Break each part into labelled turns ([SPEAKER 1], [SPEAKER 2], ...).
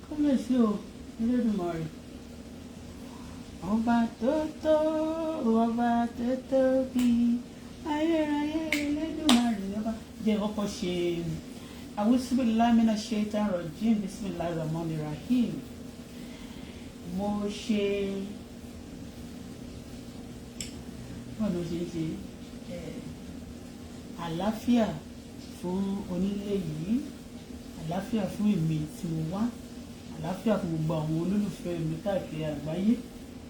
[SPEAKER 1] Kábíyèsí o, Elédùmarè. Ọba tó tó, ọba tó tóbi, ayérayé Elédùmarè ọba. Jẹ́ kọ́kọ́ ṣe A'udhu-billahi minash-shaytanir-rajim, bismillahir-rahmanir-rahim. Mo ṣe bọ́ọ̀lù ṣe àlàáfíà fún onílé yìí, àlàáfíà fún èmi tí mo wá, àlàáfíà fún gbogbo àwọn olólùfẹ́ mi káàkiri àgbáyé,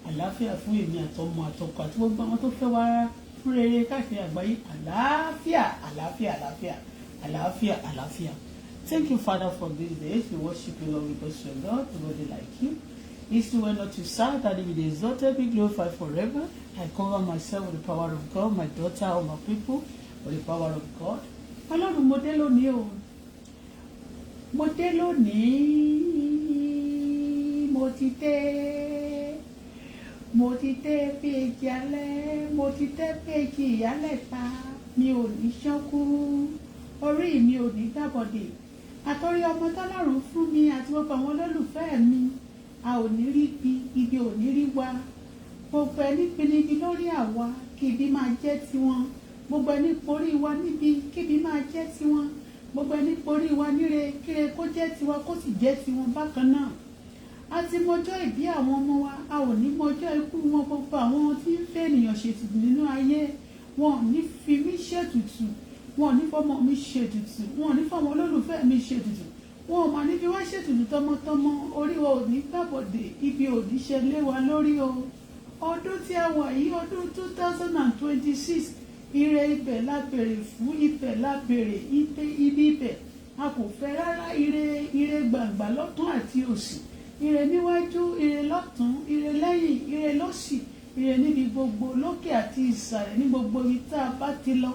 [SPEAKER 1] àlàáfíà fún èmi àtọmọ àtọkọ àti gbogbo àwọn tó fẹ́ wá fún rere káàkiri àgbáyé, àlàáfíà àlàáfíà àlàáfíà àlàáfíà àlàáfíà. Thank you, Father, for these days. We worship you, Lord, because you are God, nobody like you. It's the way not to serve, that it be exalted, be glorified forever. I cover myself with the power of God, my daughter, all my people, with the power of God. Ọlọ́run mo dé lónìí o. Mo dé lónìí. Mo ti dé péjì alẹ́. Mo ti dé péjì ìyálẹ̀ta. Mi ò ní ṣánkú. Orí mi ò ní gbàbọ̀dè. Àtọ́rí ọmọ tọ́lọ́run fún mi àti gbogbo àwọn olólùfẹ́ mi. A ò ní rí ibi ò ní rí wa. Gbogbo ẹni pinnibi lórí àwa kí ibi máa jẹ́ tiwọn. Gbogbo ẹni porí wa níbi kí ibi máa jẹ́ tiwọn. Gbogbo ẹni porí wa níre kíre kó jẹ́ tiwa kó sì jẹ́ tiwọn bákan náà. A ti mọjọ́ ìbí àwọn ọmọ wa, a ò ní mọjọ́ ikú wọn. Gbogbo àwọn tí ń fẹ́ ènìyàn ṣètùtù nínú ayé, wọn ò ní fi mí ṣètùtù, wọn ò ní fọmọ mi ṣètùtù, wọn ò ní fọmọ olólùfẹ́ mi ṣètùtù, wọn ò mà ní fi wá ṣètùtù tọmọtọmọ. Orí wa ò ní gbàbọ̀dè, ibi ò ní ṣe lé wa lórí o. Ọdún tí a wà yìí, ọdún 2026, ire ibẹ̀ la bèrè fún, ibẹ̀ la bèrè, ibi ibẹ̀ a kò fẹ́ rárá. Ire gbàǹgbà lọ́tún àti òsì, ire níwájú, ire lọ́tún, ire lẹ́yìn, ire lọ́sì, ire níbi gbogbo, lókè àti ìsàlẹ̀, ní gbogbo ibi tá a bá ti lọ.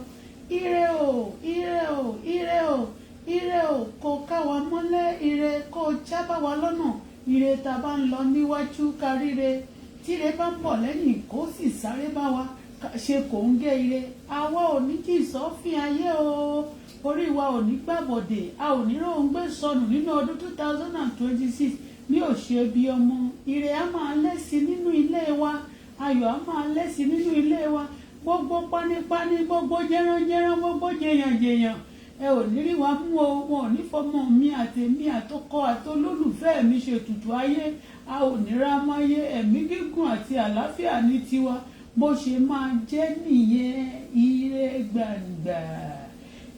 [SPEAKER 1] Ire o, ire o, ire o, ire o, kó ká wa mọ́lẹ̀, ire kó jábá wa lọ́nà, ire tá a bá ń lọ níwájú káríre, tíre bá ń bọ̀ lẹ́yìn kó sì sáré bá wa ṣe kò ń gé ire. Àwa ò ní kí ìsọ́fín ayé o, orí wa ò ní gbàbọ̀dè, a ò ní róńgbé sọnù nínú ọdún 2026. Mi ò ṣe bí ọmọ, ire á máa lẹ́sìn nínú ilé wa, ayọ̀ á máa lẹ́sìn nínú ilé wa. Gbogbo pánípáni, gbogbo jẹranjẹran, gbogbo jẹyànjẹyàn, ẹ ò ní rí wa mú o. Wọn ò ní fọmọ mi àtèmi àtọkọ àtolólùfẹ́ mi ṣètùtù ayé. A ò ní ra máyé, ẹ̀mí gígùn àti àlàáfíà ní tiwa. Bó ṣe máa jẹ́ nìyẹn, ire gbàǹgbà.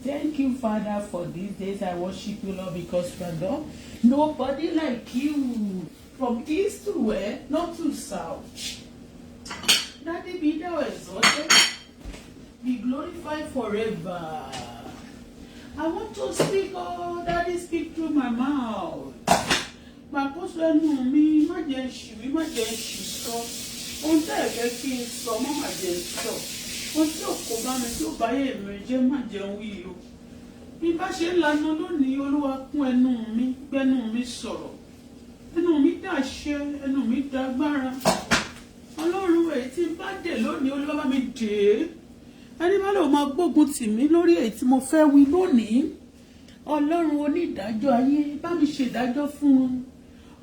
[SPEAKER 1] Thank you, Father, for these days. I worship you, Lord, because you are God. Nobody like you. From east to west, not to south. Daddy, be thou exalted, be glorified forever. I want to speak, oh, Daddy, speak through my mouth. Gbàkóso ẹnu mi, má jẹ́ ṣì wí, má jẹ́ ṣì sọ. Ohun tẹ́ ẹ fẹ́ kí n sọ, má jẹ́ sọ. Ohun tí ò kó bá mi tí ó bá yé mi jẹ́, má jẹ́ wí o. Bí bá ṣe ń lanu lónìí, Olúwa kún ẹnu mi, gbẹ́nu mi sọ̀rọ̀. Ẹnu mi dàṣẹ, ẹnu mi dàgbára. Ọlọ́run èyí tí bá dè lónìí, Olúwa bá mi dè é. Ẹni bá lè máa gbógun tì mí lórí èyí tí mo fẹ́ wí lónìí. Ọlọ́run onídàájọ́ ayé, bá mi ṣèdájọ́ fún wọn.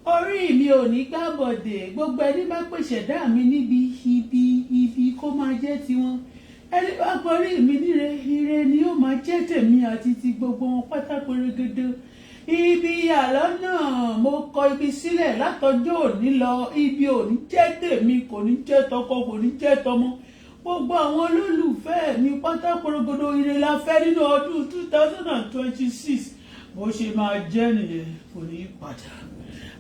[SPEAKER 1] Orí mi ò ní gbàbọ̀dè, gbogbo ẹni bá pèsè dá mi níbi ibi kó máa jẹ́ tiwọn. Ẹni bá porí mi níre, ire ni ó máa jẹ́ tèmi àti ti gbogbo wọn pátá pérégedé. Ibi àlọ́ náà mo kọ ibi sílẹ̀ látọjọ́ òní lọ. Ibi ò ní jẹ́ tèmi, kò ní jẹ́ tọkọ, kò ní jẹ́ tọmọ. Gbogbo àwọn olólùfẹ́ mi pátá pérégedé, ire la fẹ́ nínú ọdún 2026. Bó ṣe máa jẹ́ nìyẹn, kò ní padà.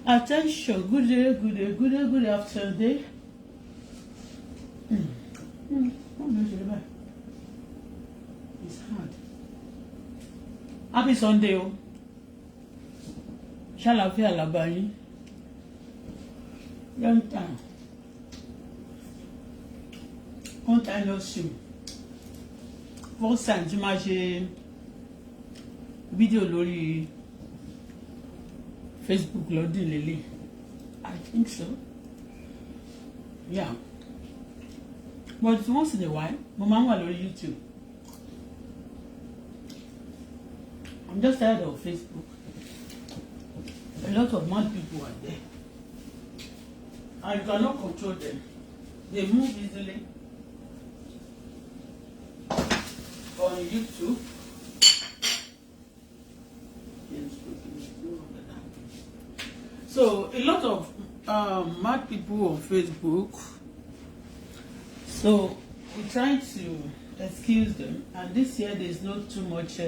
[SPEAKER 1] Attention, good day, good afternoon. It's hard. Happy Sunday, o. Ṣàlàáfíà làbá yín. Long time no see. First time tí máa ṣe fídíò lórí Facebook lọ́dún lélẹ̀. I think so. Yeah. But once in a while, mo máa ń wà lórí YouTube. I'm just tired of Facebook. A lot of mad people are there. And you cannot control them. They move easily. On YouTube. So a lot of mad people on Facebook. So we try to excuse them. And this year there's not too much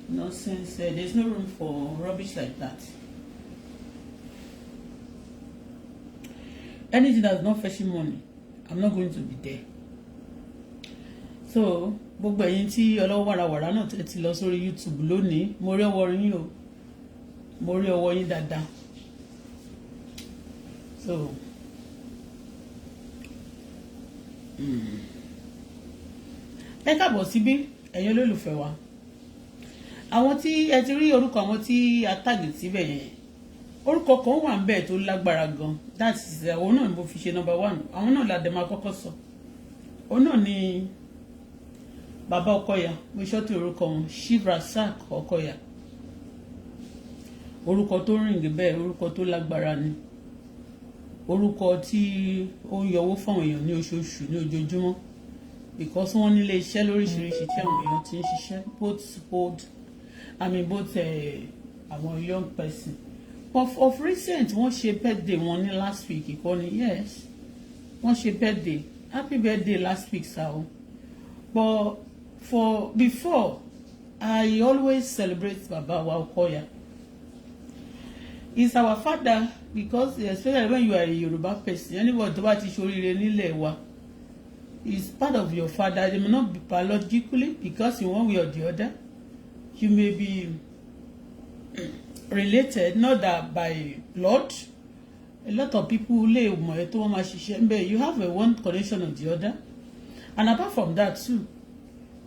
[SPEAKER 1] nonsense. There's no room for rubbish like that. Anything that's not fetching money, I'm not going to be there. So gbogbo ẹ̀yin tí ọlọ́wọ́ wàràwàrà náà ti lọ sórí YouTube lónìí, mo rí ọwọ́ yín o, mo rí ọwọ́ yín dáadáa. So ẹ káàbọ̀ síbí ẹ̀yin olólùfẹ́ wa. Àwọn tí ẹ ti rí orúkọ àwọn tí a tag síbẹ̀ yẹn, orúkọ kan wà ńbẹ̀ tó lágbára gan. That is àwọn náà ni mo fi ṣe number 1. Àwọn náà la dẹ̀ máa kọ́kọ́ sọ. Òun náà ni Bàbá Okoya, mo ṣọ́tì orúkọ wọn, Shibrasak Okoya. Orúkọ tó rìngì bẹ́ẹ̀, orúkọ tó lágbára ni. Orúkọ tí ó ń yọwó fún àwọn èèyàn ní oṣooṣù ní ojoojúmọ́. Because wọ́n nílé iṣẹ́ lóríṣiríṣi tí àwọn èèyàn ti ń ṣiṣẹ́, both àwọn young person. But of recent, wọ́n ṣe birthday wọn ní last week. Ìkọ́ni yes, wọ́n ṣe birthday. Happy birthday last week, sir. But for before, I always celebrate Baba Okoya. He's our father because especially when you are a Yoruba person, anybody tó bá ti ṣoríire nílẹ̀ wa, is part of your father. They may not be biologically because in one way or the other, you may be related, not that by blood. A lot of people lè mọ̀ ẹ́ tó wọ́n máa ṣiṣẹ́ ń bẹ̀. You have a one connection or the other. And apart from that too,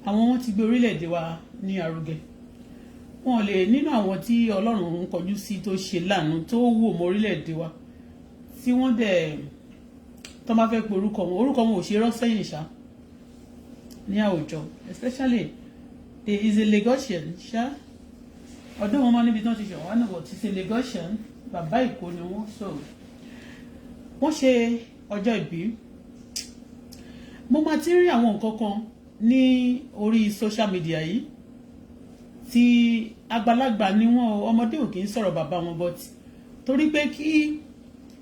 [SPEAKER 1] àwọn wọn ti gbé orílẹ̀-èdè wa ní arugẹ. Wọn lè nínú àwọn tí Ọlọ́run ń kọjú sí tó ṣe láàánú tó wò mọ́ orílẹ̀-èdè wa tí wọ́n dẹ̀ tó máa fẹ́ pe orúkọ wọn ò ṣe rọ́ sẹ́yìn ṣá ní àwùjọ, especially there is a Lagosian ṣá ọdún wọn máa níbi tí wọ́n ti ṣe wọ́n náà ti ṣe Lagosian bàbá Èkó ni wọ́n sọ wọ́n ṣe ọjọ́ ìbí. Mo máa ti rí àwọn nǹkan kan ní orí social media yìí tí àgbàlagbà ni wọ́n, ọmọdé ò kì í sọ̀rọ̀ bàbá wọn, but torí pé kí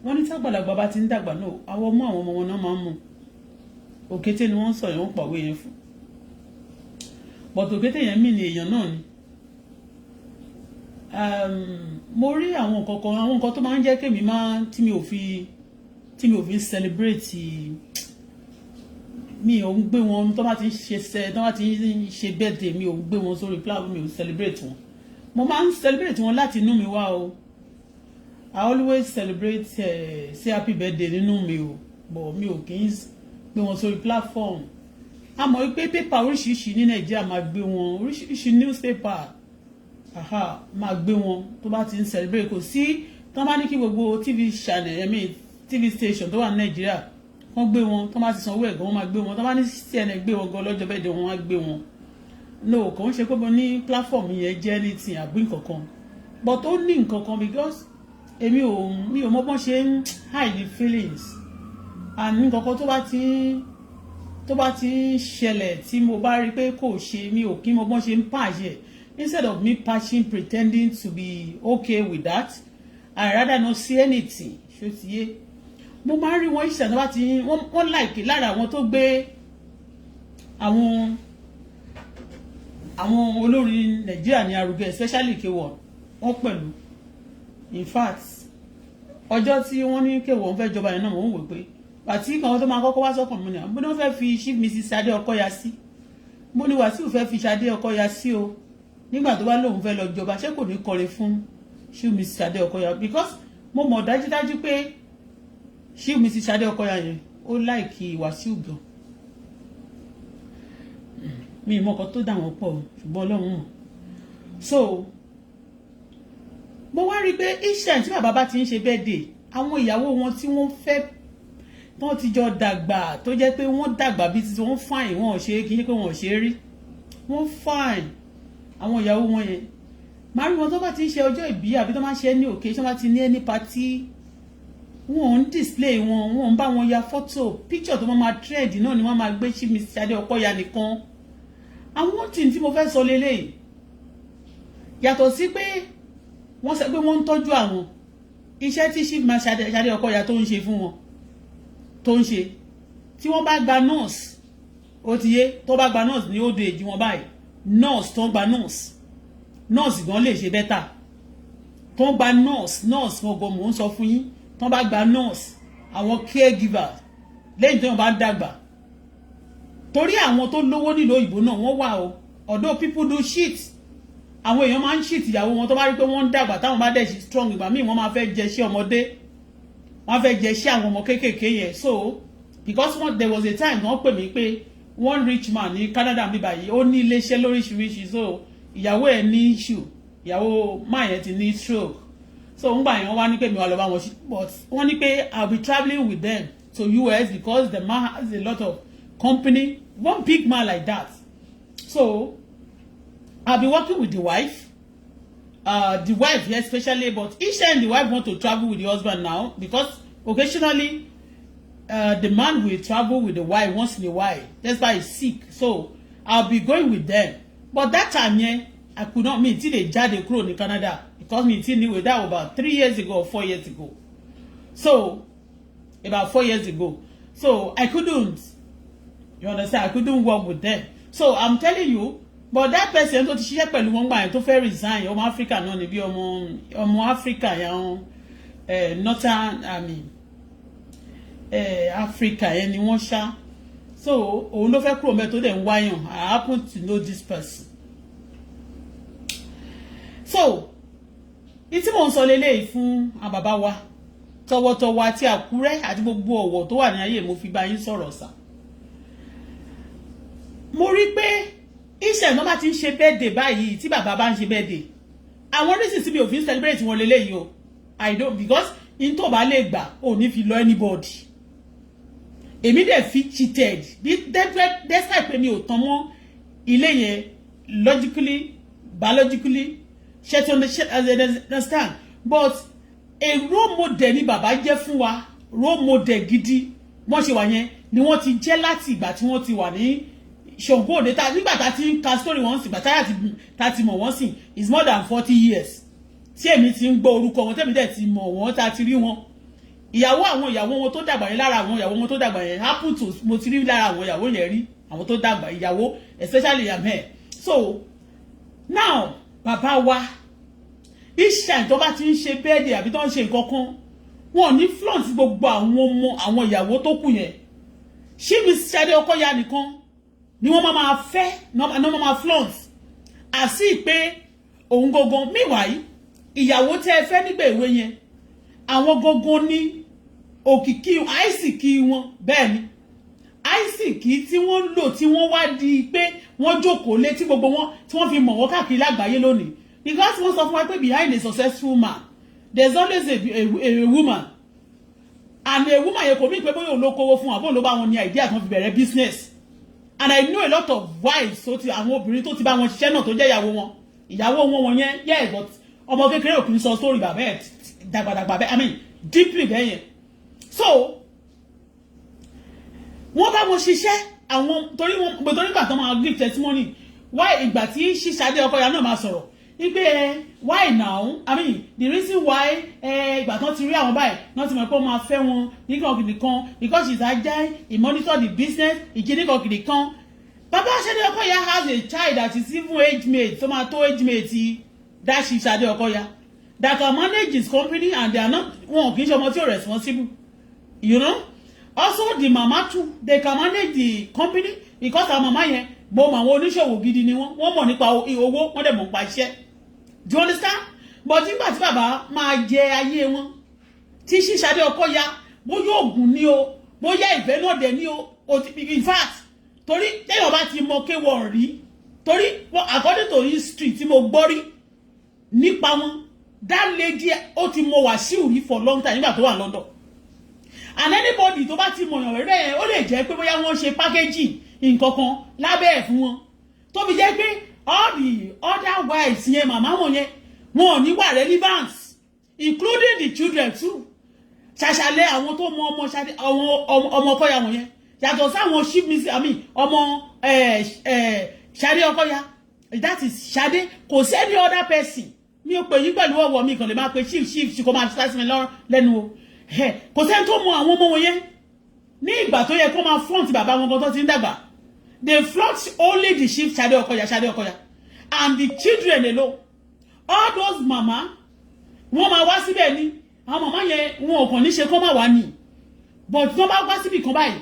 [SPEAKER 1] wọ́n ní tágbàlagbà bá ti ń dàgbà náà àwọn ọmọ wọn náà máa ń mú òkété ni wọ́n ń sọ yẹn, wọ́n pàwé yẹn fún, but òkété yẹn mì ní èèyàn náà ni. Mo rí àwọn nǹkan tó máa ń jẹ́ kémi tí mi ò fi celebrate. Mi ò ń gbé wọn tó bá ti ń ṣe birthday, mi ò ń gbé wọn sórí platform, mi ò celebrate wọn. Mo máa ń celebrate wọn láti inú mi wá o. I always celebrate say happy birthday nínú mi o, but mi ò kì í gbé wọn sórí platform. A mọ̀ pé paper oríṣiríṣi ní Nàìjíríà máa gbé wọn, oríṣiríṣi newspaper máa gbé wọn tó bá ti ń celebrate. Kò sí tó bá ní kí gbogbo TV station tó wà ní Nàìjíríà wọ́n gbé wọn, tó bá ti sanwó ẹ̀gán wọ́n máa gbé wọn, tó bá ní CNN gbé wọn gan lọ́jọ́ bẹ́ẹ̀ dé wọn á gbé wọn. No, kò ń ṣe pé mo ní platform yẹn jẹ́ anything àbí nǹkankan, but ó ní nǹkankan because mi ò mọ bọ́n ṣe ń hide the feelings and nǹkankan tó bá ti ń ṣẹlẹ̀ tí mo bá rí pé kò ṣe, mi ò kí mọ bọ́n ṣe ń pàṣẹ. Instead of me patching pretending to be okay with that, I rather not see anything. Ṣó ti yé? Mo máa ń rí wọn ìṣẹ̀dá bá ti wọ́n láìkè lára àwọn tó gbé àwọn olórin Nàìjíríà ní arugẹ, especially K1 wọ́n pẹ̀lú. In fact ọjọ́ tí wọ́n ní K1 fẹ́ jọba yẹn náà wọ́n wò pé àti kan tó máa kọ́kọ́ wá sọ́kàn mi ni mo ní wọ́n fẹ́ fi Chief Mrs. Ṣadé Okoya sí, mo ní Wàsíù fẹ́ fi Ṣadé Okoya sí o nígbà tó bá lóun fẹ́ lọ jọba, ṣé kò ní kọrin fún Chief Mrs. Ṣadé Okoya? Because mo mọ̀ dájúdájú pé Chief Mrs. Ṣadé Okoya yẹn ó láìkí Wàsíù gan. Mi mọ̀ kan tó dà wọ́n pọ̀ ṣùgbọ́n Ọlọ́run mọ̀. So mo wá rí pé iṣẹ́ tí bàbá bá ti ń ṣe birthday, àwọn ìyàwó wọn tí wọ́n fẹ́ tán ti jọ dàgbà tó jẹ́ pé wọ́n dàgbà bí títí wọ́n fine, wọ́n ò ṣe kí ní pé wọ́n ò ṣe rí, wọ́n fine, àwọn ìyàwó wọn yẹn máa rí wọn tó bá ti ń ṣe ọjọ́ ìbí àbí tó máa ń ṣe ní occasion bá ti ní ẹni party wọn ń display wọn ń bá wọn ya photo picture tó máa trend náà ni wọ́n máa gbé sí Mr. Ṣadé Okoya nìkan. àwọn tí mo fẹ́ sọ lélẹ́yìí yàtọ̀ sí pé wọ́n sọ pé wọ́n ń tọ́jú àwọn iṣẹ́ tí Mr. Ṣadé Okoya tó ń ṣe fún wọn tó ń ṣe tí wọ́n bá gba nurse ó ti yé tó bá gba nurse ní old age wọn báyìí nurse tó ń gba nurse gan lè ṣe better tó ń gba nurse gbogbo mò ń sọ fún yín tó bá gba nurse àwọn caregiver lẹ́yìn tí wọ́n bá dàgbà torí àwọn tó lówó nílò òyìnbó náà wọ́n wà o although people do shit àwọn èèyàn máa ń shit ìyàwó wọn tó bá rí pé wọ́n ń dàgbà táwọn bá dẹ̀ strong ìgbà míì wọ́n máa fẹ́ jẹ iṣẹ́ ọmọdé wọ́n fẹ́ jẹ iṣẹ́ àwọn ọmọ kéékèèké yẹn so because there was a time wọ́n pè mí pé one rich man ní Canada bí báyìí ó ní iléeṣẹ́ lóríṣiríṣi so ìyàwó ẹ̀ ní issue ìyàwó máa yẹn ti ní stroke so ngbà yẹn wọ́n wá ní pé mi wà lọ bá wọn ṣe but wọ́n ní pé I'll be travelling with them to US because the man has a lot of company one big man like that so I'll be working with the wife especially but each time the wife want to travel with the husband now because occasionally the man will travel with the wife once in a while that's why he's sick so I'll be going with them but that time I could not meet till they jáde kúrò ní Canada because me till knew that about 3 years ago or 4 years ago so about 4 years ago so I couldn't you understand I couldn't work with them so I'm telling you but that person tó ti ṣiṣẹ́ pẹ̀lú wọn gbà yẹn tó fẹ́ resign ọmọ Africa náà ni bí ọmọ Africa yẹn northern Africa yẹn ni wọ́n ṣá so òun ló fẹ́ kúrò mẹ́ tó dẹ̀ ń wáyàn I happen to know this person so ìtí mò ń sọ lélẹ́yìí fún àwọn bàbá wa tọwọ́tọwọ́ àti Àkúrẹ́ àti gbogbo ọ̀wọ̀ tó wà ní ayé mo fi bá yín sọ̀rọ̀ sá mo rí pé iṣẹ́ náà bá ti ń ṣe birthday báyìí tí bàbá bá ń ṣe birthday àwọn reason tí mi ò fi ń celebrate wọn lélẹ́yìí o I don't because in tó bá lè gbà ò ní fi lọ anybody èmi dẹ̀ fi cheated despite pé mi ò tán mọ́ ilé yẹn logically biologically ṣe to understand but a role model ni bàbá jẹ́ fún wa role model gidi wọ́n ṣe wà yẹn ni wọ́n ti jẹ́ láti ìgbà tí wọ́n ti wà ní ṣògbó òde nígbà tá ti ń ka story wọn sí bàtà tá ti mọ̀ wọ́n sí is more than 40 years tí èmi ti ń gbọ́ orúkọ wọn tẹ́mi dẹ̀ ti mọ̀ wọ́n tá ti rí wọn àwọn ìyàwó wọn tó dàgbà yẹn lára àwọn ìyàwó wọn tó dàgbà yẹn happen to mo ti rí lára àwọn ìyàwó yẹn rí àwọn tó dàgbà ìyàwó especially am here so now bàbá wa each time tó bá ti ń ṣe birthday àbí tó ń ṣe nǹkan kan wọn ní flaunt gbogbo àwọn ọmọ àwọn ìyàwó tó kù yẹn ṣé Mr. Ṣadé Okoya nìkan ni wọ́n máa fẹ́ ní máa flaunt àti pé òun gangan meanwhile ìyàwó tẹ́ ẹ fẹ́ nígbà èwe yẹn àwọn gangan ní òkìkí àìsìkí wọn bẹ́ẹ̀ ni àìsìkí tí wọ́n lò tí wọ́n wá di pé wọ́n jókòó lé tí gbogbo wọn tí wọ́n fi mọ̀ wọ́n káàkiri lágbàáyé lónìí because wọ́n sọ fún wa pé behind a successful man there's always a woman and a woman yẹn kò mí pé bóyá òun ló kówó fún wa bóun ló bá wọn ní idea kan fi bẹ̀rẹ̀ business and I know a lot of wives tó ti àwọn obìnrin tó ti bá wọn ṣiṣẹ́ náà tó jẹ́ ìyàwó wọn yẹn yes but ọmọ kékeré òkú sọ story bàbá ẹ̀ dàgbàdàgbà bẹ́ẹ̀ I mean deeply bẹ́ẹ̀ yẹn so wọ́n bá wọn ṣiṣẹ́ àwọn torí ìgbà tó máa give testimony why ìgbà tí Ṣadé Okoya náà máa sọ̀rọ̀ wípé why now I mean the reason why ìgbà tó ti rí àwọn báyìí náà ti mọ̀ pé ó máa fẹ́ wọn nígbà kìdì kan because she's agile he monitor the business ìkíníkan kìdì kan bàbá Ṣadé Okoya has a child that is even age mate tó máa tó age mate that she Ṣadé Okoya that can manage his company and they are not wọn kì í ṣe ọmọ tí ó responsible you know also the mama too they can manage the company because our mama yẹn mo mọ àwọn oníṣòwò gidi ni wọ́n mọ̀ nípa owó wọ́n dẹ̀ mọ̀ nípa iṣẹ́ do you understand but nígbà tí bàbá máa jẹ ayé wọn tí Ṣadé Okoya bóyá oògùn ni o bóyá ìfẹ́ náà dẹ̀ ni o in fact torí téèyàn bá ti mọ kéwọ́n rí torí according to history tí mo gbọ́ rí nípa wọn that lady ó ti mọ Wàsíù rí for long time nígbà tó wà London and anybody tó bá ti mọ̀yàn rẹ̀ ó lè jẹ́ pé bóyá wọ́n ṣe packaging nǹkan kan lábẹ́ ẹ̀ fún wọn tó fi jẹ́ pé all the other wives yẹn màmá wọn yẹn wọn ò ní wà relevance including the children too ṣàṣàlẹ̀ àwọn tó mọ ọmọ ṣadé ọmọ Okoya wọn yẹn yàtọ̀ sáwọn ship mi àmì ọmọ Ṣadé Okoya that is Ṣadé kò sí any other person mi ò pè yín pẹ̀lú ọwọ́ mi kàn lè máa pe chief kò máa ṣe mi lẹ́nu o kò sẹ́ni tó mọ àwọn ọmọ wọn yẹn ní ìgbà tó yẹ kó máa front bàbá wọn kan tó ti ń dàgbà they front only the chief Ṣadé Okoya and the children alone all those mama wọ́n máa wá síbẹ̀ ni àwọn mama yẹn wọn ò kàn ní ṣe kó má wá ní but tó bá wá síbi kan báyìí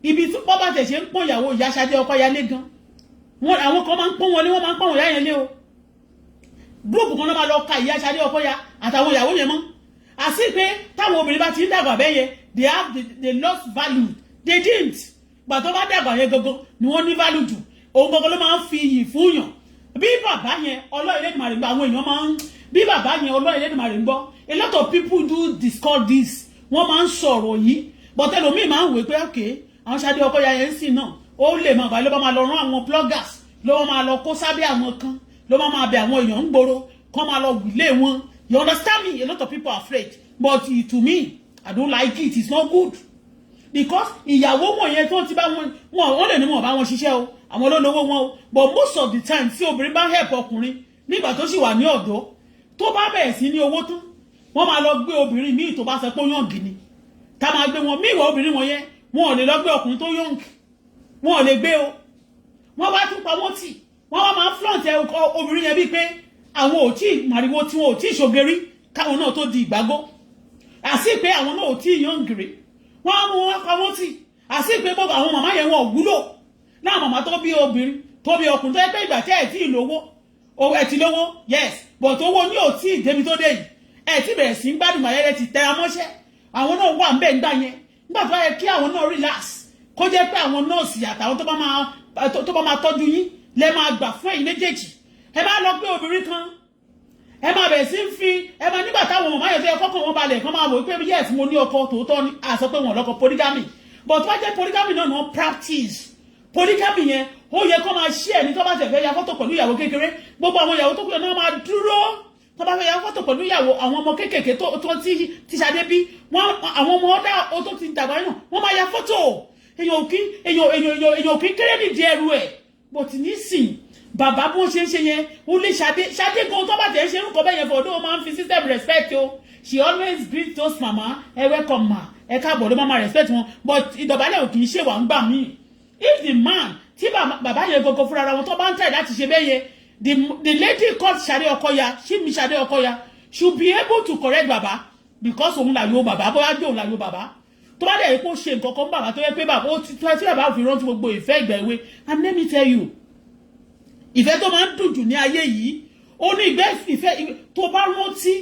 [SPEAKER 1] ibi tí wọ́n bá tẹ̀ ṣe ń pọ́n ìyàwó ìyá Ṣadé Okoya lé gan wọn àwọn kan máa ń pọ́n wọn lé wọ́n máa ń pọ́n wọn ìyá yẹn lé o gúrùpù kan náà máa lọ ka ìyá Ṣadé Okoya àtàwọn ìyàwó yẹn mọ́ àti pé táwọn obìnrin bá ti ń dàgbà bẹ́ẹ̀ yẹn they lost value they didn't gbà tó bá dàgbà yẹn gangan ni wọ́n ní value jù òun gangan ló máa ń fi iyì fún yàn bí bàbá yẹn Ọlọ́run Elédùmarè gbọ́ àwọn èèyàn máa ń bí bàbá yẹn Ọlọ́run Elédùmarè gbọ́ a lot of people do discuss this wọ́n máa ń sọ̀rọ̀ yìí but ẹlòmíì máa ń wé pé okay àwọn Ṣadé Okoya yẹn sì náà ó lè máa bá ló bá máa lọ rán àwọn bloggers ló máa lọ kó sábẹ́ àwọn kan ló máa bẹ àwọn èèyàn ń gbòòrò kán máa lọ wílé wọn you understand me a lot of people are afraid but to me I don't like it it's not good because ìyàwó wọn yẹn tó ti bá wọn lè ní wọn bá wọn ṣiṣẹ́ o àwọn olólówó wọn o but most of the time tí obìnrin bá help ọkùnrin nígbà tó sì wà ní ọ̀dọ́ tó bá bẹ̀rẹ̀ sí ní owó tán wọ́n máa lọ gbé obìnrin míì tó bá sọ pé yọ̀ǹgì ni ká máa gbé wọn míì wọ obìnrin wọn yẹn wọn ò lè lọ gbé ọkùnrin tó yọ̀ǹgì wọn ò lè gbé o wọ́n bá tún pa wọ́n tì wọ́n wá máa flaunt obìnrin yẹn bíi pé àwọn ò tí ì màrìwò tí wọn ò tí ì ṣògeri káwọn náà tó di ìgbàgbọ́ àti pé àwọn náà ò tí ì yọ̀ǹgì wọ́n á mú wọn pa wọ́n tì àti pé gbogbo àwọn màmá yẹn wọn ò wúlò náà màmá tó bí obìnrin tó bí ọkùnrin tó yẹ pé ìgbà tí ẹ̀ tí ì lówó ẹ̀ ti lówó yes but owó ní ò tí ì débi tó dé yìí ẹ̀ tí bẹ̀rẹ̀ sí ń gbádùn àyẹ̀rẹ̀ ti tẹra mọ́ṣẹ́ àwọn náà wà ń bẹ̀ ńgbà yẹn nígbà tó yẹ kí àwọn náà relax kó jẹ́ pé àwọn nọ́ọ̀sì àtàwọn tó bá máa tọ́jú yín lẹ máa gbà fún ẹ̀yin méjèèjì ẹ bá lọ pé obìnrin kan ẹ máa bẹ̀rẹ̀ sí ń fi ẹ máa nígbà táwọn màmá yẹn tó yẹ kọ́kọ́ wọn balẹ̀ kan máa wò pé yes mo ní ọkọ tòótọ́ ni àsọ pé wọn lọ́kọ polygamy but wọ́n jẹ́ polygamy náà wọ́n practice polygamy yẹn ó yẹ kó máa ṣí ẹ̀ ní tó bá tẹ̀ fẹ́ ya fọ́tò pẹ̀lú ìyàwó kékeré gbogbo àwọn ìyàwó tó kù náà máa dúró tó bá fẹ́ ya fọ́tò pẹ̀lú ìyàwó àwọn ọmọ kéékèèké tó ti Ṣadé bí àwọn ọmọ ọ̀dà tó ti dàgbà náà wọ́n máa ya fọ́tò èèyàn òkín kéré nìdí ẹrù ẹ̀ but nísìn bàbá bó ṣe ń ṣe yẹn ó lè Ṣadé gan tó bá tẹ̀ ń ṣe irúkọ bẹ́ẹ̀ yẹn for ọdún ó máa ń fi system respect o she always greet those mama ẹ welcome ma ẹ káàbọ̀ ló máa respect wọn but ìdọ̀bálẹ̀ ò kì í ṣe wà ń gbà míì if the man tí bàbá yẹn gọgọ fúnra ara wọn tó bá ń tẹ̀ láti ṣe bẹ́ẹ̀ yẹn the lady called Ṣadé Okoya she mi Ṣadé Okoya should be able to correct bàbá because òun là yóò bàbá bóyá jẹ́ òun là yóò bàbá tó bá dẹ̀ kó ṣe nǹkan kan bàbá tó yẹ pé bàbá ó ti tí bàbá òfin rántí gbogbo ìfẹ́ ìgbà èwe and let me tell you ìfẹ́ tó máa ń dùn jù ní ayé yìí ó ní ìfẹ́ tó bá rántí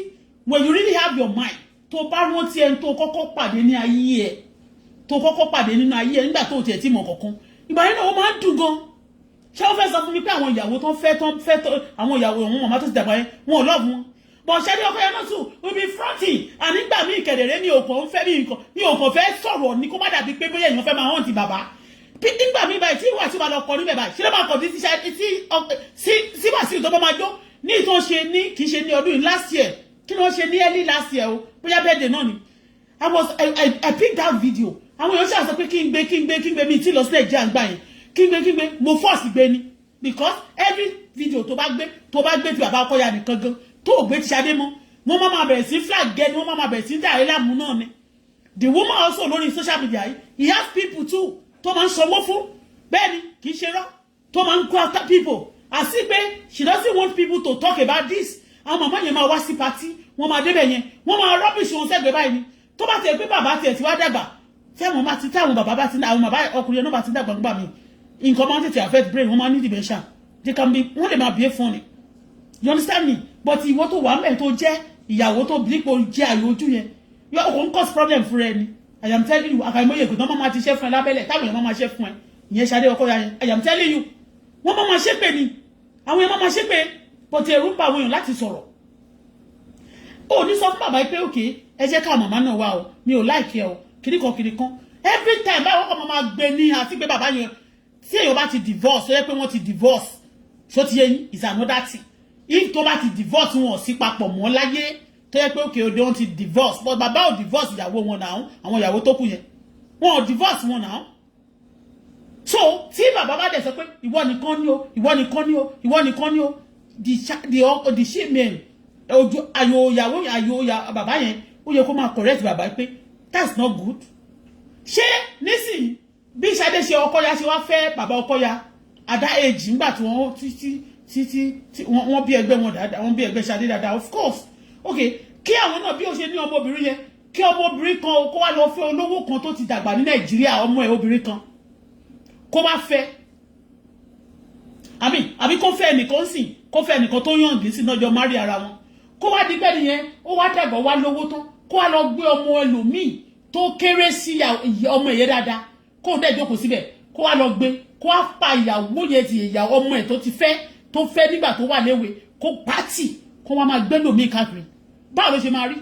[SPEAKER 1] when you really have your mind tó bá rántí ẹni tó kọ́kọ́ pàdé ní ayé ẹ̀ tó kọ́kọ́ pàdé nínú ayé ẹ̀ nígbà tó tiẹ̀ tí mọ̀ kankan ìgbà yẹn náà ó máa ń dùn gan ṣé ó fẹ́ sọ fún mi pé àwọn ìyàwó tó ń fẹ́ àwọn ìyàwó àwọn màmá tó ti dàgbà yẹn wọn ò lọ́ọ̀bù wọn but Ṣadé Okoya náà too will be fronting and nígbà míì kẹ̀dẹ̀rẹ́ mi ò kàn fẹ́ sọ̀rọ̀ ní kó má dàbí pé bóyá èèyàn fẹ́ máa hàn ti bàbá nígbà míì báyìí tí ìwà tí wàá lọ kọ níbẹ̀ báyìí ṣé ló máa kọ̀ sí Wàsíù tó bá máa jó ní ìtàn ṣe ní kì í ṣe ní ọdún last year kí ni wọ́n ṣe ní early last year o bóyá birthday náà ni I picked that video àwọn èèyàn ṣàṣọ pé kí n gbé mi tí lọ sílẹ̀ jẹ́ àgbà yẹn kí n gbé mo force gbé ni because every video tó bá gbé ti bàbá Okoya nìkan gan tó gbé ti Ṣadé mọ́ wọ́n máa bẹ̀rẹ̀ sí flag gẹ́ ni wọ́n máa bẹ̀rẹ̀ sí dàrí láàmú náà ni the woman also lórí social media yìí he has people too tó máa ń sanwó fún bẹ́ẹ̀ ni kì í ṣe rọ́ tó máa ń go after people àti pé she doesn't want people to talk about this àwọn màmá yẹn máa wá sí party wọ́n máa débẹ̀ yẹn wọ́n máa rubbish wọn sẹ́gbẹ̀ẹ́ báyìí ni tó bá tẹ̀ pé bàbá tiẹ̀ ti wá dàgbà tẹ́wọ̀n bá ti táwọn bàbá bá ti àwọn bàbá ọkùnrin náà bá ti dàgbà nígbà míì nǹkan máa ń tètè affect brain wọ́n máa ní dementia they can be wọ́n lè máa behave funny you understand me but ìwọ tó wà mẹ́rin tó jẹ́ ìyàwó tó bí ipò jẹ́ àyè ojú yẹn yọ òun cause problem fún rẹ ni I am telling you àkàìmọye ègùn náà máa ti ṣe fún ẹ lábẹ́lẹ̀ táwọn èèyàn máa ṣe fún ẹ ìyẹn Ṣadé Okoya yẹn I am telling you wọ́n máa ṣe pé ni àwọn èèyàn máa ṣe pé but ẹ̀rù ń bà àwọn èèyàn láti sọ̀rọ̀ ó ní sọ fún bàbá pé òkè ẹ jẹ́ ká màmá náà wá o mi ò láìkẹ́ o kìnnìkan every time báwo kọ́ máa gbé ní àti pé bàbá yẹn tí èèyàn bá ti divorce ó yẹ pé wọ́n ti divorce So ti is another thing. If tó bá ti divorce wọn sí papọ̀ mọ́ láyé, tó yẹ pé okay they want to divorce, but bàbá ò divorce ìyàwó wọn now, àwọn ìyàwó tó kù yẹn. Wọn ò divorce wọn now. So, tí bàbá bá dẹ̀ sọ pé ìwọ nìkan ni o, ìwọ nìkan ni o, ìwọ nìkan ni o, the shame ojú ayo ìyàwó bàbá yẹn, ó yẹ kó máa correct bàbá pé that's not good. Ṣé nísìn bí Ṣadé ṣe Okoya ṣe wá fẹ́ bàbá Okoya at that age nígbà tí wọ́n bí ẹgbẹ́ wọn dáadáa, wọ́n bí ẹgbẹ́ Ṣadé dáadáa, of course. Okay, kí àwọn náà bí ó ṣe ní ọmọbìnrin yẹn, kí ọmọbìnrin kan kó wá lọ fẹ́ olówó kan tó ti dàgbà ní Nàìjíríà, ọmọ ẹ̀ obìnrin kan kó má fẹ́ àbí kó fẹ́ ẹnìkan sìn, kó fẹ́ ẹnìkan tó yànjú sí lọ́jọ́ márì ara wọn, kó wá dípẹ́ nìyẹn ó wá dàgbà wá lówó tán, kó wá lọ gbé ọmọ ẹlòmíì tó kéré sí ọmọ ẹ̀yẹ dáadáa, kó dẹ̀ jókòó síbẹ̀, kó wá lọ gbé, kó wá pa ìyàwó yẹn ti ìyàwó ọmọ ẹ̀ tó fẹ́ nígbà tó wà léwe, kó pàtì, kó wá máa gbé lòmíì káàkiri. Báwo ló ṣe máa rí?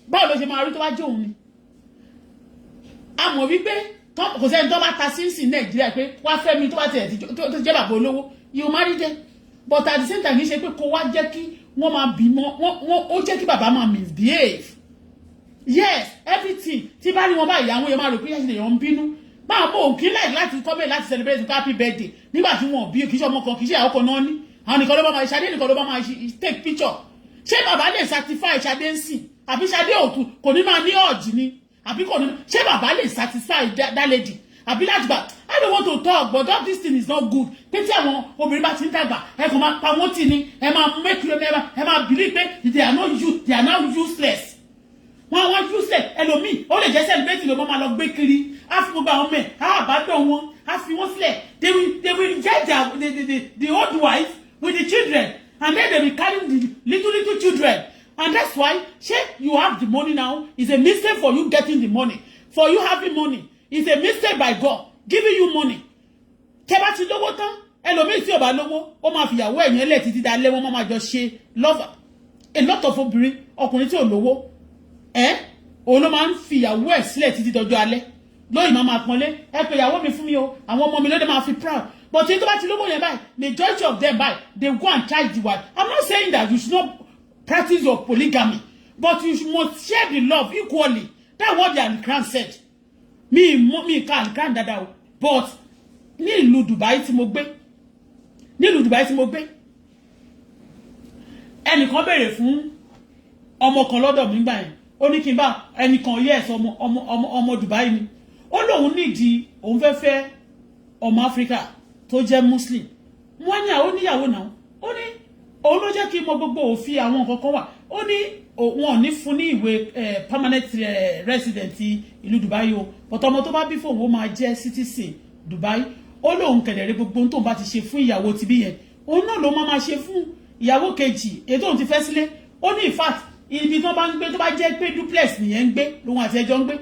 [SPEAKER 1] Báwo ló ṣe máa rí tó bá jẹ́ òun ni? A mọ̀ wípé kò sẹ́ni tó bá ta sínsìn Nàìjíríà pé wá fẹ́ mi tó bá tẹ̀ tó jẹ́ bàbá olówó, you marry them, but at the same time kì í ṣe pé kó wá jẹ́ kí wọ́n máa bímọ, ó jẹ́ kí bàbá máa misbehave. Yes, everything tí bá rí wọn báyìí àwọn èèyàn máa rò pé yẹ́sì lèèyàn ń bínú, máa bò òkè láti kọ́mẹ̀ láti celebrate happy birthday nígbà tí wọ́n bí kì í ṣe ọmọ kan, kì í ṣe àwọn kan náà ní àwọn nìkan ló bá máa Ṣadé nìkan ló bá máa take picture. Ṣé bàbá lè satisfy Ṣadé ń sìn àbí Ṣadé òtún kò ní máa ní ọ̀jì ni àbí kò ní, ṣé bàbá lè satisfy that lady àbí láti gbà? I don't want to talk, but that this thing is not good. Pé tí àwọn obìnrin bá ti ń dàgbà ẹ kò máa pa wọ́n tì ní, ẹ máa make them, ẹ máa believe pé they are now useless. Wọ́n useless. Ẹlòmíì ó lè jẹ́ celebrate ló máa lọ gbé kiri, á fi gbogbo àwọn ọmọ ẹ̀ á àbádọ́ wọn, á fi wọ́n sílẹ̀. They will reject the old wife with the children, and then they will carry the little children. And that's why, you have the money now. It's a mistake for you getting the money. For you having money, it's a mistake by God giving you money. Tẹ́ bá ti lówó tán, ẹlòmíì tí ò bá lówó, ó máa fi ìyàwó ẹ̀yìn lẹ̀ títí dalẹ́, wọ́n máa jọ ṣe lover. A lot of obìnrin, ọkùnrin tí ò lówó, òun ló máa ń fi ìyàwó ẹ̀ sílẹ̀ títí dọjọ́ alẹ́. Lóyìn máa pọ́nlé, ẹ pé ìyàwó mi fún mi o, àwọn ọmọ mi ló dé máa fi proud. But tí tó bá ti lówó yẹn báyìí, majority of them báyìí, they go and charge the wife. I'm not saying that you should not practice your polygamy, but you must share the love equally. That's what the Al-Quran said. Me can't dada o, but ní ìlú Dubai tí mo gbé, ẹnìkan béèrè fún ọmọ kan lọ́dọ̀ mi gbà yẹn, ó ní kí n bá ẹnìkan yes ọmọ Dubai ni, ó lóun nídìí òun fẹ́ ọmọ Africa tó jẹ́ Muslim, wọ́n ní àwọn oníyàwó náà, ó ní òun ló jẹ́ kí mo gbogbo òfin àwọn nǹkan kan wà, ó ní wọn ò ní fún ní ìwé permanent resident ìlú Dubai o, but ọmọ tó bá bí fóun ó máa jẹ́ citizen Dubai. Ó lóun kẹ̀dẹ̀rẹ́ gbogbo tó bá ti ṣe fún ìyàwó ti bí yẹn, òun náà ló máa ṣe fún ìyàwó kejì èyí tóun ti fẹ́ sílé. Ó ní in fact ibi tó bá ń gbé tó bá jẹ́ pé duplex nìyẹn ń gbé lòun àti ẹjọ́ ń gbé,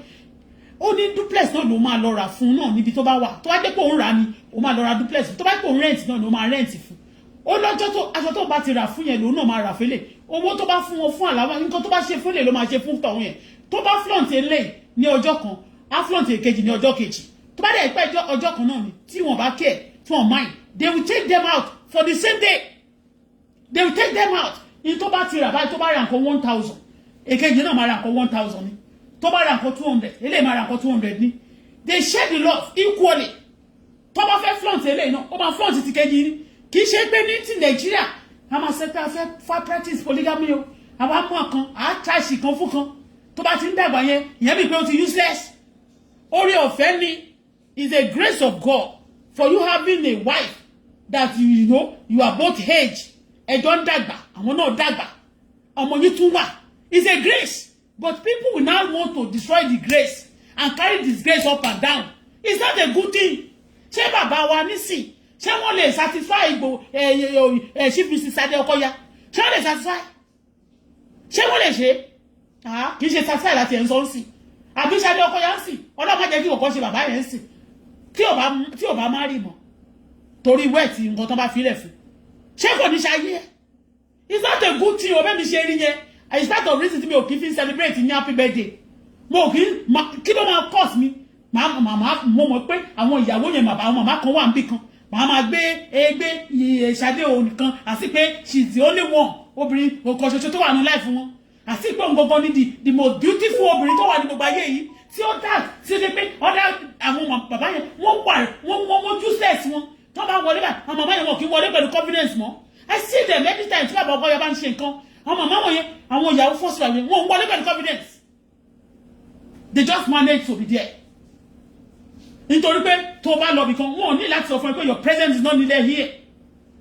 [SPEAKER 1] ó ní duplex náà ló máa lọ rà fún náà níbi tó bá wà, tó bá jẹ́ pé òun rà ni ó máa lọ ra duplex, tó bá jẹ́ pé òun rent náà ló máa rent fún. Ó lọ́jọ́ tó aṣọ tó bá ti rà fún yẹn lòun náà máa rà fẹ́lẹ̀, owó tó bá fún wọn fún àlàwà nǹkan tó bá ṣe fẹ́lẹ̀ ló máa ṣe fún tọ̀hún yẹn. Tó bá flaunt eléyìí ní ọjọ́ kan, á flaunt èkejì ní ọjọ́ kejì, tó bá dẹ̀ pẹ́ ọjọ́ kan náà ni tí wọ́n bá care tí wọ́n mind, they will take them out for the same day. They will take them out. In tó bá ti rà báyìí, tó bá ra nǹkan 1,000, èkejì náà máa ra nǹkan 1,000 ni, tó bá ra nǹkan 200, eléyìí máa ra nǹkan 200 ni. They share the love equally. Tó bá fẹ́ flaunt eléyìí náà, ó máa flaunt ti kejì ni. Kì í ṣe pé ní ti Nàìjíríà a máa ṣe pé a fẹ́ practice polygamy o, àwa mú ọ̀kan àá trash kan fún kan, tó bá ti ń dàgbà yẹn ìyẹn bí pé ó ti useless. Oore ọ̀fẹ́ ni, is a grace of God for you having a wife that you know you are both age, ẹjọ́ ń dàgbà àwọn náà dàgbà, ọmọ yìí tún wà, is a grace. But people will now want to destroy the grace and carry this grace up and down. It's not a good thing. Ṣé bàbá wa nísìn, ṣé wọ́n lè satisfy Igbo Chief Mrs. Ṣadé Okoya? Ṣé wọ́n lè satisfy? Ṣé wọ́n lè ṣe? Kì í ṣe satisfy láti ẹ̀ ń sọ ń sìn. Àbí Ṣadé Okoya ń sìn, ọlọ́pàá jẹ́ kí òkọ́ ṣe bàbá yẹn ń sìn. Tí ò bá má rí mọ́, torí wẹ́ẹ̀tì nǹkan tó bá fi lẹ̀ fún. Ṣé kò ní ṣayé ẹ̀? It's not a good thing o, bẹ́ẹ̀ mi ṣe rí yẹn. It's part of reason tí mi ò kí fi celebrate ní happy birthday. Mo kí ló máa cause mi? Mo mọ̀ pé àwọn ìyàwó yẹn àwọn màmá kan wà níbì kan, màá gbé Ṣadé onìkan àti pé she's the only one obìnrin ọkọ ṣoṣo tó wà ní life wọn àti pé òun gangan ní the most beautiful obìnrin tó wà ní gbogbo ayé yìí tí ó dá sí ṣe pé ọ̀dà àwọn bàbá yẹn wọ́n useless wọn tó bá wọlé bá àwọn màmá yẹn wọn kì í wọlé pẹ̀lú confidence mọ́ I see them every time tí bàbá Ọkọya bá ń ṣe nǹkan àwọn màmá wọn yẹn àwọn ìyàwó first wife yẹn wọn wọlé pẹ̀lú confidence they just manage to be there nítorí pé tó bá lọ bìkan wọn ò ní láti sọ fún ẹ pé your presence is not needed here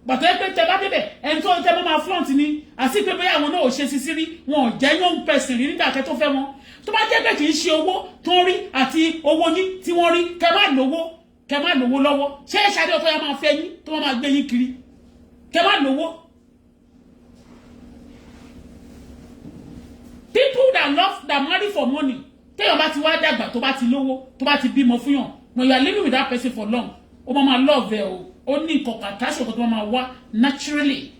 [SPEAKER 1] bàtọ́ ẹ pé tẹ bá débẹ̀ ẹni tó tẹ mọ́ máa flaunt ni àti pé bóyá àwọn náà ò ṣe sisi rí wọn ò jẹ́ young person rí nígbà kẹ́ tó fẹ́ wọn tó bá jẹ́ pé kì í ṣe owó tó ń rí àti owó yín tí wọ́n rí kẹ́ má lówó lọ́wọ́ ṣé Ṣadé Ọkọya máa fẹ́ yín tó máa gbé yín kiri kẹ́ má lówó. People that marry for money téèyàn bá ti wá dàgbà tó bá ti lówó tó bá ti bímọ fún yàn when you are living with that person for long ó máa love ẹ ó ní nǹkan attraction kan tó máa wá naturally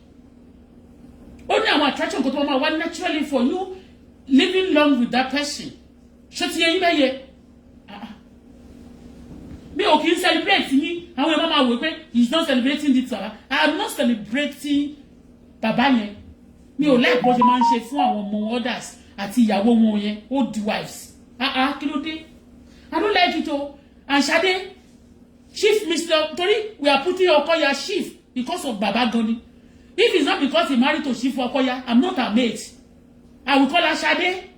[SPEAKER 1] ó ní àwọn attraction kan tó máa wá naturally for you living long with that person ṣé ti yẹn bẹ́yẹ mi ò kì í celebrate yín àwọn èèyàn máa wò pé he is not celebrating this baba I am not celebrating bàbá yẹn mi ò like bó ṣe máa ń ṣe fún àwọn ọmọ others àti ìyàwó wọn yẹn old wives kí ló dé I don't like it o and Ṣadé chief Mr. Tori we are putting Okoya chief because of baba gani if it's not because he married to chief Okoya I'm not her mate I will call her Ṣadé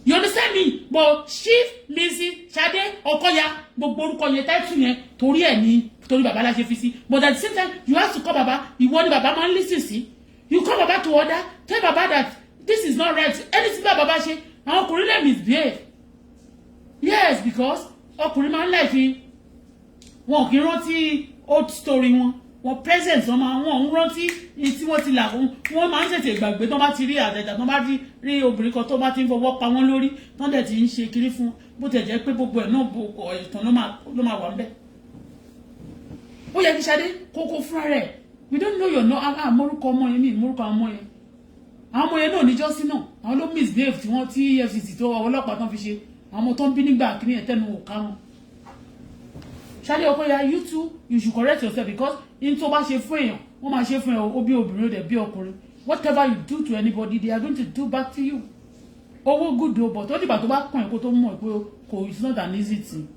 [SPEAKER 1] you understand me but chief Mrs. Ṣadé Okoya gbogbo orúkọ yẹn title yẹn torí ẹ̀ ní torí baba la ṣe fi sí but at the same time you have to call baba ìwọ ni baba máa ń listen sí you call baba to order tell baba that this is not right anything that baba ṣe àwọn ọkùnrin lè misbehave yes because ọkùnrin máa ń láìfi wọn kì í rántí old story wọn present wọn ń rántí tí wọ́n ti là wọ́n máa ń tètè gbàgbé tó bá ti rí àtẹ̀jà tó bá rí obìnrin kan tó bá ti ń fọwọ́ pa wọ́n lórí tó dẹ̀ ti ń ṣe kiri fún bó tẹ̀ jẹ́ pé gbogbo ẹ̀ náà bo ìtàn ló máa wà ń bẹ̀. ó yẹ kí Ṣadé Koko fúnra rẹ̀ we don't know your àmórúkọ ọmọ yẹn ní ìmórúkọ ọmọ yẹn àwọn ọmọ yẹn náà níjọ́sí náà àwọn ló misbehave tí wọ́n tí EFCC tó ọlọ́pàá tán fi ṣe àwọn ọmọ tó ń bí nígbà kí ní ẹ̀tẹ́nu òkà wọn. Ṣadé Ọkọya you too you should correct yourself because in tó bá ṣe fún èèyàn wọ́n máa ṣe fún ẹ ó bí obìnrin ó dẹ̀ bí ọkùnrin whatever you do to anybody they are going to do back to you. owó good o but ó dìgbà tó bá kàn ẹ́ kó tó mọ̀ pé kò it's not an easy thing.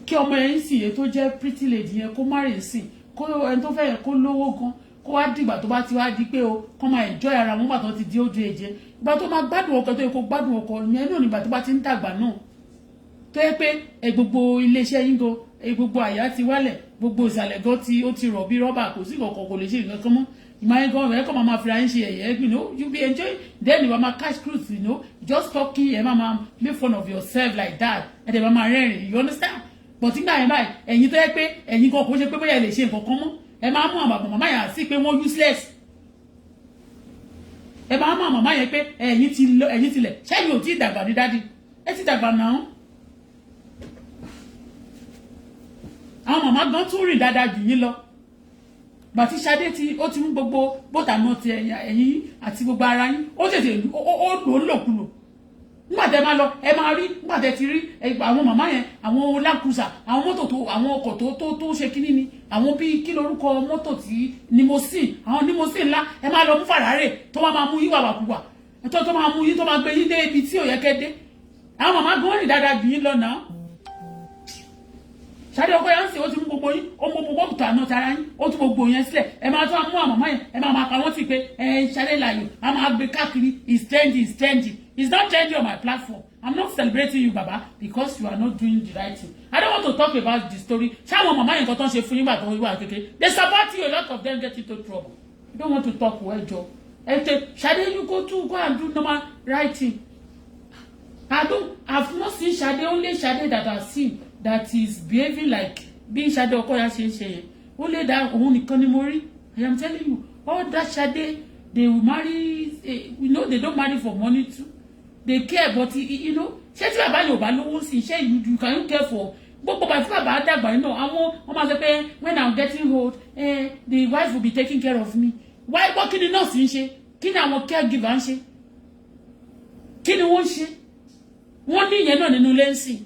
[SPEAKER 1] kí ọmọ yẹn sì yẹ tó jẹ́ pretty lady yẹn kó marry sí kó ẹni tó fẹ́ yẹ kó lówó gan kó wá dìgbà tó bá ti wá di pé o kó máa enjoy ara wọn gbà tó ti di ojú ẹ̀jẹ̀ ìgbà tó máa gbádùn ọkọ tó yẹ kó gbádùn ọkọ yẹn náà nígbà tó bá ti ń dàgbà náà tó yẹ pé gbogbo iléeṣẹ́ yín go gbogbo àyà ti wálẹ̀ gbogbo ìsàlẹ̀ gan ó ti rọ̀ bí rọ́bà kò sí kankan kò lè ṣe nǹkan kan mọ́ ìmọ̀ ayé gan ẹ̀ kọ́ máa fi ra ń ṣe ẹ̀yẹ́ you know you be enjoy then you máa catch cruise you know just talking ẹ̀ máa make fun of yourself like that ẹ̀ dẹ̀ máa rẹ́rìn you understand but nígbà yẹn báyìí ẹ̀yin tó yẹ pé ẹ̀yin kan kò ṣe pé bóyá ẹ lè ṣe nǹkan kan mọ́ ẹ máa mú àwọn màmá yẹn sí pé wọ́n useless ẹ máa mú àwọn màmá yẹn pé ẹ̀yin tilẹ̀ ṣẹ́yìn ò tí ì dàgbà ní dádì ẹ ti dàgbà náà àwọn màmá gan tún rìn dáadáa jù yín lọ bàtí Ṣadé ó ti mú gbogbo bọ́tà náà ti ẹ̀yìn àti gbogbo ara yín ó tètè ó lò ó lòkulò nígbà tẹ máa lọ ẹ máa rí nígbà tẹ ti rí àwọn màmá yẹn àwọn lákùsà àwọn mọ́tò tó àwọn ọkọ̀ tó ṣe kíní ni àwọn bíi kí lorúkọ mọ́tò tí limousine àwọn limousine ńlá ẹ máa lọ mú Ferrari tó máa mú yín wàwàkùwà tó máa mú yín tó máa gbé yín dé ibi tí ò yẹ kẹ́ dé àwọn màmá gan rìn dáadáa jù yín lọ náà Ṣadé Ọkọya ń sè ó ti mú gbogbo yín ó mú gbogbo òkúta àná tara yín ó tún gbogbo yẹn sílẹ̀ ẹ máa tún mú àwọn màmá yẹn ẹ máa pa wọ́n ti pé Ṣadé láàyò a máa gbé káàkiri it's trendy it's not trendy on my platform I'm not celebrating you baba because you are not doing the right thing I don't want to talk about the story ṣáwọn màmá yẹn kan tó ń ṣe fún yín gbàgbọ́ wíwá kékeré they support you a lot of them get into trouble you don't want to talk well jọ Ṣadé you go and do normal writing I've not seen Ṣadé only Ṣadé that I've seen that is behaving like bí Ṣadé Ọkọya ṣe yẹn ó lè dá òun nìkan ni mo rí I am telling you all that Ṣadé they will marry you know they don't marry for money too they care but you know ṣé tí bàbá yóò bá lówó sí iṣẹ́ you can you care for gbogbo bàtí bàbá dàgbà yìí náà àwọn wọ́n máa sọ pé when I'm getting old the wife will be taking care of me why gbọ́ kí ni nurse ń ṣe kí ni àwọn caregiver ń ṣe kí ni wọ́n ń ṣe wọ́n ní ìyẹn náà nínú ilé ń sìn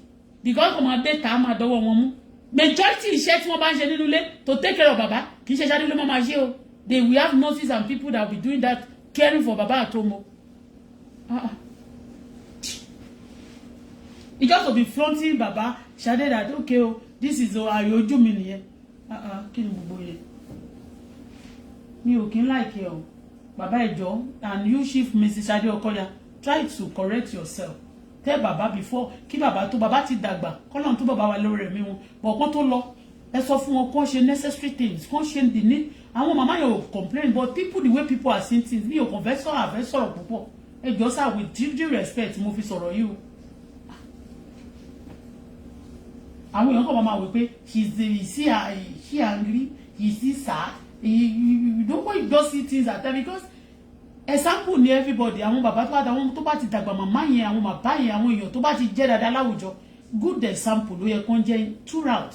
[SPEAKER 1] because kò máa dé ta máa dọ́wọ́ wọn mú majority iṣẹ́ tí wọ́n bá ń ṣe nínú ilé to take care of baba kì í ṣe Ṣadé ló máa ṣe o they will have nurses and people that will be doing that caring for baba at home. It just to be flaunting baba Ṣadé that okay o this is ayojú mi nìyẹn kí ni gbogbo yẹn mi ò kí ń like ẹ o baba ẹjọ and you chief Mrs. Ṣadé Okoya try to correct yourself tell baba before kí baba tó baba ti dàgbà kọ́lọ́n tó baba wà lórí ẹ̀mí wọn bọ̀ kán tó lọ ẹ sọ fún wọn kán ṣe necessary things kán ṣe the need àwọn màmá yẹn ò complain but people the way people are seeing things mi ò kàn fẹ́ sọ̀rọ̀ àfẹ́ sọ̀rọ̀ púpọ̀ ẹ jọ sá with due respect mo fi sọ̀rọ̀ yìí o àwọn èèyàn kàn máa wí pé she angry she sad you don't want to just see things at time because example ni everybody àwọn bàbá tó bá ti dàgbà màmá yẹn àwọn bàbá yẹn àwọn èèyàn tó bá ti jẹ́ dáadáa láwùjọ good example ló yẹ kán jẹ́ throughout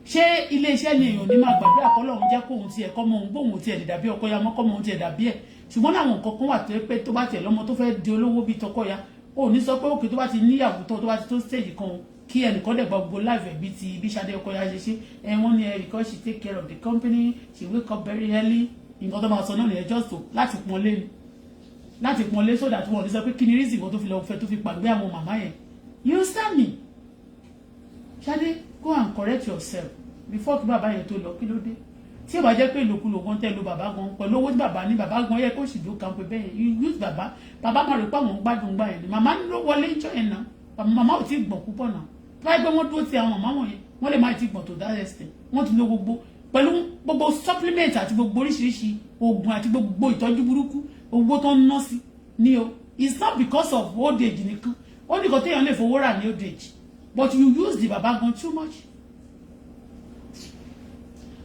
[SPEAKER 1] ṣé ilé iṣẹ́ ni èèyàn ní máa gbàdúrà kọ́lọ́run jẹ́ kóhun tiẹ̀ kọ́mọ òun bóun tiẹ̀ lè dàbí Ọkọya mọ́ kọ́mọ òun tiẹ̀ dàbí ẹ̀ ṣùgbọ́n láwọn nǹkan kan wà tó pé tó bá tiẹ̀ lọ́mọ tó fẹ́ di olówó bíi tọkọya ò ní sọ pé òkè tó bá ti níyàwó tó bá ti tó stage kan kí ẹnìkan dẹ̀ gba gbogbo life bíi ti bí Ṣadé Okoya ṣe ṣe wọ́n ní because she take care of the company she wake up very early nǹkan tó máa sọ náà nìyẹn just to láti pọ́nlé so that wọ́n ní sọ pé kí ni reason kan tó fi lọ fẹ́ tó fi pàgbé àwọn màmá yẹn you understand me Ṣadé go and correct yourself before kí bàbá yẹn tó lọ kí ló dé tí ó bá jẹ́ pé ìlòkulò gan tẹ́ lo bàbá gan pẹ̀lú owó tí bàbá ní bàbá gan yẹ kó sì dó kan pé bẹ́ẹ̀ you use bàbá máa rí pé àwọn gbádùn gbà yẹn ni màmá ló wọlé ìjọ yẹn náà màmá ò tí ì gbọ̀n púpọ̀ náà tó bá yẹ pé wọ́n dúró ti àwọn màmá wọ̀nyẹn wọ́n lè má ti gbọ̀n tó that extent wọ́n ti lo gbogbo pẹ̀lú gbogbo supplement àti gbogbo oríṣiríṣi oògùn àti gbogbo ìtọ́jú burúkú owó tó ń ná sí ní o it's not because of old age nìkan ó nìkan téèyàn lè fowó rà ní old age but you use the baba gan too much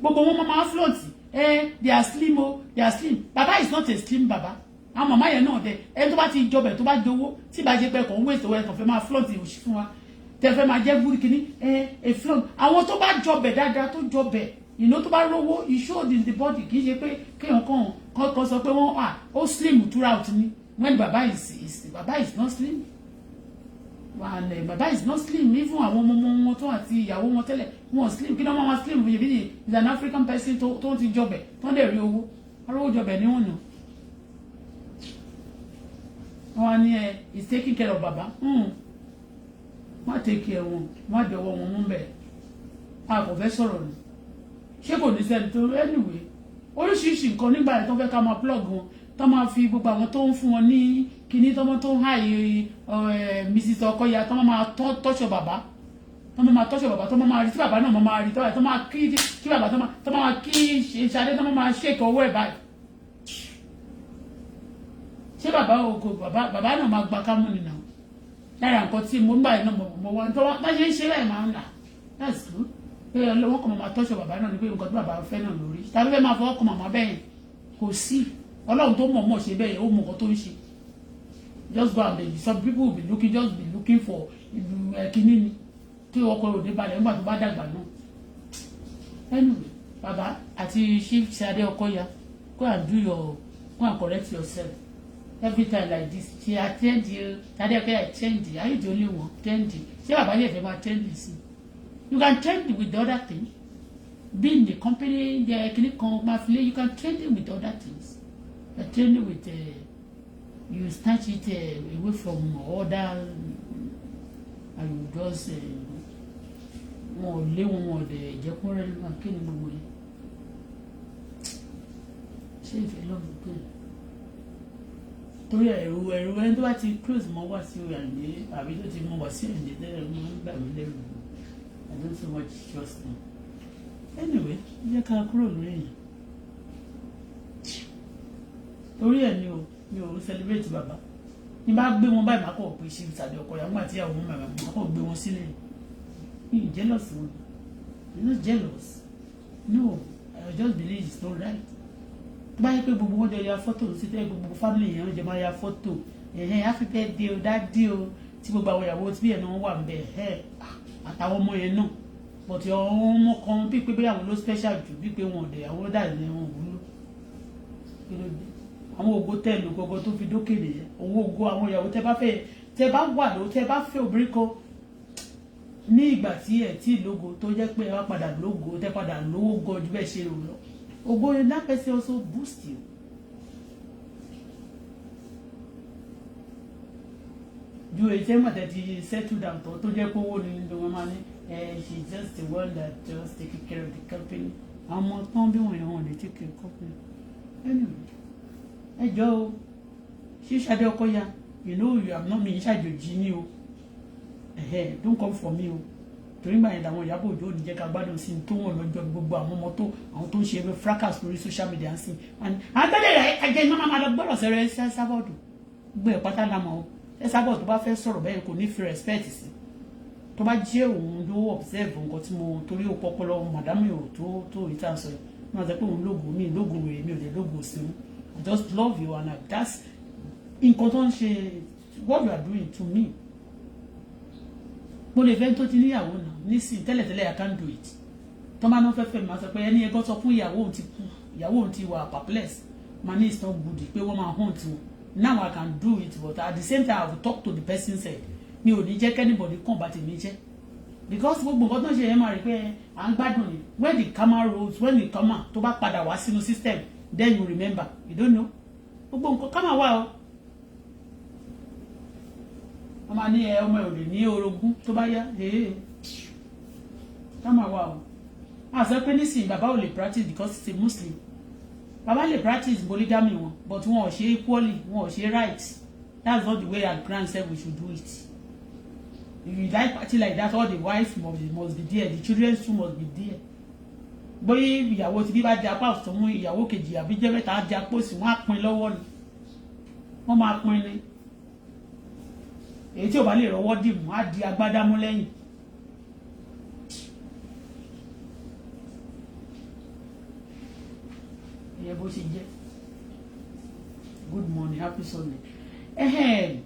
[SPEAKER 1] gbogbo wọn máa float they are slim o they are slim baba is not a slim baba àwọn màmá yẹn náà dẹ ẹni tó bá ti jọbẹ tó bá jowó tí bá jẹ pé kàn ń wéṣọ ẹ kàn fẹ́ máa float òṣì fún wa tẹ fẹ́ máa jẹ gúrí kínní a float àwọn tó bá jọbẹ dáadáa tó jọbẹ ìná tó bá rówó you show in the body kì í ṣe pé kéèyàn kan sọ pé wọn ó slim throughout ni when baba is not slim and baba is not slim even àwọn ọmọ wọn tó àti ìyàwó wọn tẹ́lẹ̀ wọn slim kí ni wọn máa slim yìí bí is an African person tó ti jọbẹ tó ń dẹ̀ rí owó arówó jọbẹ ní wọn nù wọn ní is taking care of baba má take care wọn má dọwọ́ wọn mú bẹ́ẹ̀ a kò fẹ́ sọ̀rọ̀ ni ṣé kò ní sẹ́ni tó anyway oríṣiríṣi nǹkan nígbà yẹn tó fẹ́ ká máa plug wọn tó máa fi gbogbo àwọn tó ń fún wọn ní kíní tó ń háì Mrs. Okoya tó máa tọ́ṣọ bàbá tó máa rí tí bàbá náà máa rí tó máa kí bàbá tó máa kí Ṣadé tó máa ṣèkọ owó ẹ̀ báyìí ṣé bàbá náà máa gba kámú nìyà lára nǹkan tí mo ń gbà yẹn náà mo wọ́n tó wọ́n bá ṣe ń ṣe láì máa ń là that's good pé wọ́n kàn máa tọ́ṣọ bàbá náà ní pé nǹkan tó bàbá fẹ́ náà lórí tàbí fẹ́ máa fọwọ́ kan màmá bẹ́ẹ̀ kò sí Ọlọ́run tó mọ̀ ṣe bẹ́ẹ̀ ó mọ̀ nǹkan tó ń ṣe just go and be some people will be looking for kínní ni tí ọkọ rò ní balẹ̀ nígbà tó bá dàgbà náà anyway bàbá àti Chief Ṣadé Okoya go and correct yourself every time like this she attend you Ṣadé Okoya attend you are you the only one attend you ṣé bàbá yẹn fẹ́ máa attend you sí you can trend with the other thing be in the company the clinic kan máa fi lé you can trend with other things but training with you snatch it away from other and you just wọn ò lé wọn ọ̀dẹ̀ ìjẹ́kúnrẹ́ nígbà kí ni gbogbo yẹn ṣé ìfẹ́ lọ́mọ pé torí ẹ̀rù ẹni tó bá ti close mọ́ wá sí Àyìndé àbí tó ti mọ́ wá sí Àyìndé tẹ́lẹ̀ mọ́ ń gbà mí lẹ́rù I don't so much trust them anyway jẹ́ ká kúrò lórí yẹn torí ẹ̀ ni o mi ò celebrate bàbá ní bá gbé wọn báyìí má kọ̀ pé ṣe Ṣadé Okoya wọn àti àwọn màmá má kọ̀ gbé wọn sílẹ̀ mi ì jealous wọn I'm not jealous no I just believe it's not right tó bá yẹ pé gbogbo wọn jọ ya fọ́tò sí tẹ́ gbogbo family yẹn jọ máa ya fọ́tò ẹ̀yẹn happy birthday o dádì o tí gbogbo àwọn ìyàwó tí ẹ̀ náà wà ń bẹ̀ ẹ̀ àtàwọn ọmọ yẹn náà but àwọn ọmọ kan bí pé bóyá àwọn ló special jù bí pé wọn ò dẹ̀ àwọn dà ní wọn wúlò kí ló dé àwọn ògo tẹ́lù gbogbo tó fi dókè nìyẹn owó ògo àwọn ìyàwó tẹ́ bá wà ló tẹ́ bá fẹ́ obìnrin kan ní ìgbà tí ẹ tí lógo tó jẹ́ pé ẹ wá padà lógo tẹ́ padà lówó gan ju bẹ́ẹ̀ ṣe rò lọ ògo yẹn that person also boost you. ju èyí tẹ́ mọ̀tẹ́ ti settle down tó jẹ́ pé owó ni wọn máa ní she just the one that just take care of the company àwọn ọmọ tán bí wọ̀nyẹn wọn lè take care of the company. Anyway ẹ jọ o ṣé Ṣadé Okoya you know you have not me ṣàjòjì ní o don't come for me o torí gbà yẹn làwọn Ìyábọ̀ Òjó ò ní jẹ́ ká gbádùn sí tó wọ́n lọ́jọ́ gbogbo àwọn ọmọ tó àwọn tó ń ṣe fracas lórí social media ń sìn àtẹ́lẹ̀ rẹ̀ ẹ̀jẹ̀ iná máa lọ gbọ́dọ̀ sẹ́rẹ̀ sábọ̀dù gbé ẹ̀ pátá lámọ̀ o ẹ sábọ̀dù tó bá fẹ́ sọ̀rọ̀ bẹ́ẹ̀ kò ní fi respect sí tó bá jẹ́ òun ló observe nǹkan tí mo torí ó pọ́pọ́lọ́ màdámù ò tó ìta sọ yìí wọ́n á sọ pé òun lógo mi lógo rẹ̀ mi ò lè lógo sí I just love you and that's nǹkan tó ń ṣe what you are doing to me. Mo lè fẹ́ tó ti níyàwó náà nísìn tẹ́lẹ̀tẹ́lẹ̀ I can't do it tó máa ń fẹ́ máa sọ pé ẹni ẹgbọ́n sọ fún ìyàwó òun ti kú ìyàwó òun ti wà perplexed man is not good pé wọ́n máa hunt wọn now I can do it but at the same time I will talk to the person said mi ò ní jẹ́ anybody kàn bá tèmi jẹ́ because gbogbo nǹkan tó ń ṣe yẹn máa rí pé à ń gbádùn ni when the camera rolls when the camera tó bá padà wá sínú system then you remember you don't know gbogbo nǹkan camera wà o wọ́n máa ní ọmọ ò lè ní orogún tó bá yá camera wà o a sọ pé nísìnyí bàbá ò lè practice because he's a Muslim bàbá lè practice polygamy wọn but wọn ò ṣe equally wọn ò ṣe right that's not the way our grand said we should do it. If you like party like that, all the wife must be there, the children too must be there. Bóyá ìyàwó ti bí bá di apá ọ̀tún mú ìyàwó kejì àbí jẹ́ mẹ́ta á di apó sí wọ́n á pín lọ́wọ́ ni wọ́n máa pín ni èyí tí ò bá lè rọwọ́ dì mú á di agbádá mú lẹ́yìn. Ìyẹn bó ṣe jẹ́. Good morning, happy Sunday. Ẹ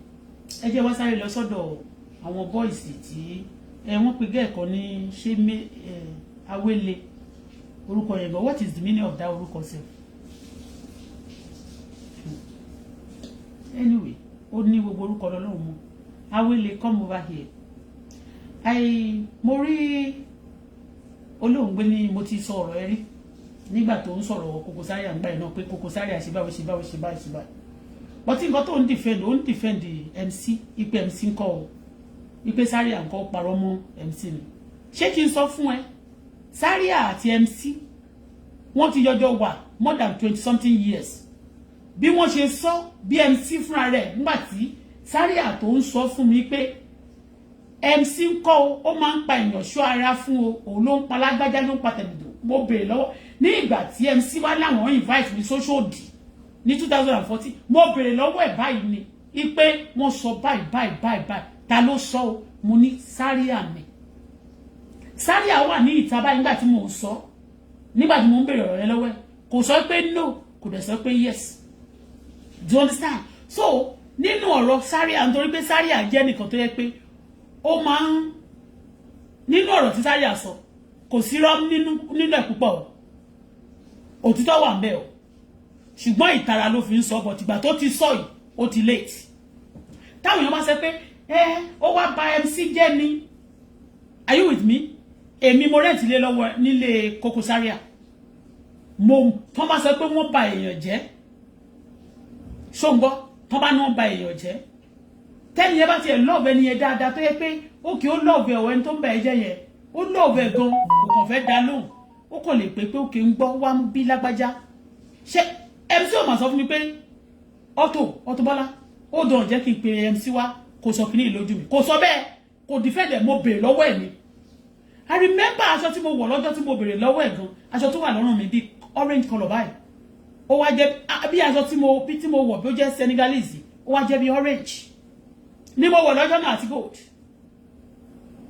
[SPEAKER 1] jẹ́ wá sáré lọ sọ́dọ̀ àwọn boys tí wọ́n pe gẹ́ẹ̀kan ní ṣé Awele orúkọ yẹn but what is the meaning of that orúkọ sef anyway ó ní gbogbo orúkọ lọ́lọ́run mọ́ Awele come over here mo rí olóògbé ní mo ti sọ ọ̀rọ̀ ẹ rí nígbà tó ń sọ̀rọ̀ Koko Zaria àgbà ẹ̀ náà pé Koko Zaria ṣe báwo but nǹkan tó ń defend MC ipe MC ń kọ́ o ipe Zaria nǹkan parọ́ mọ́ MC ni ṣé kí n sọ fún ẹ Zaria àti MC wọ́n ti jọjọ wà more than 20 something years bí wọ́n ṣe sọ bí MC fúnra rẹ̀ nígbà tí Zaria tó ń sọ fún mi pé MC ń kọ́ ó máa ń pa èèyàn ṣọ́ ara fún o òun ló ń pa lágbájá ló ń pa tẹ̀lẹ̀dọ̀ mo bèrè lọ́wọ́ ní ìgbà tí MC wá láwọn invite mi sóṣòdì ní 2014 mo bèrè lọ́wọ́ ẹ̀ báyìí ni ipe wọ́n sọ báyìí ta ló sọ o mo ní Zaria mi Zaria wà ní ìta báyìí nígbà tí mo ń sọ nígbà tí mo ń bèrè ọ̀rọ̀ rẹ lọ́wọ́ ẹ̀ kò sọ pé no kò dẹ̀ sọ pé yes do you understand so nínú ọ̀rọ̀ Zaria nítorí pé Zaria jẹ́ nìkan tó yẹ pé ó máa ń nínú ọ̀rọ̀ tí Zaria sọ kò sí rọ́ nínú ẹ̀ púpọ̀ òtítọ́ wà ń bẹ̀ o ṣùgbọ́n ìtara ló fi ń sọ bọ̀ tìgbà tó ti sọ yìí ó ti late táwọn èèyàn bá sọ pé ó wá bà MC jẹ́ ni are you with me èmi mo rent ilé lọ́wọ́ nílé Koko Zaria mo tán bá sọ pé wọ́n bà èèyàn jẹ́ ṣóńgbọ́ tán bá ní wọ́n bà èèyàn jẹ́ tẹ́ni yẹn bá tiẹ̀ love ẹni yẹn dáadáa tó yẹ pé ó kì í ó love ẹ̀wọ̀ ẹni tó ń bà ẹ́ jẹ́ yẹn ó love ẹ̀ gan kò kàn fẹ́ dá lóhùn ó kò lè pé ó kì í gbọ́ wá bí lágbájá ṣé MC ò mà sọ fún mi pé Auto-Bola ó dàn jẹ́ kí n pe MC wá kò sọ kíní lójú mi kò sọ bẹ́ẹ̀ kò defend ẹ̀ mo bèrè lọ́wọ́ ẹ̀ ni I remember aṣọ tí mo wọ̀ lọ́jọ́ tí mo bèrè lọ́wọ́ ẹ̀ gan aṣọ tó wà lọ́rùn mi bí orange colour báyìí ó wá jẹ́ bí aṣọ tí mo wọ̀ bí ó jẹ́ Senegalese ó wá jẹ́ bí orange ni mo wọ̀ lọ́jọ́ náà àti gold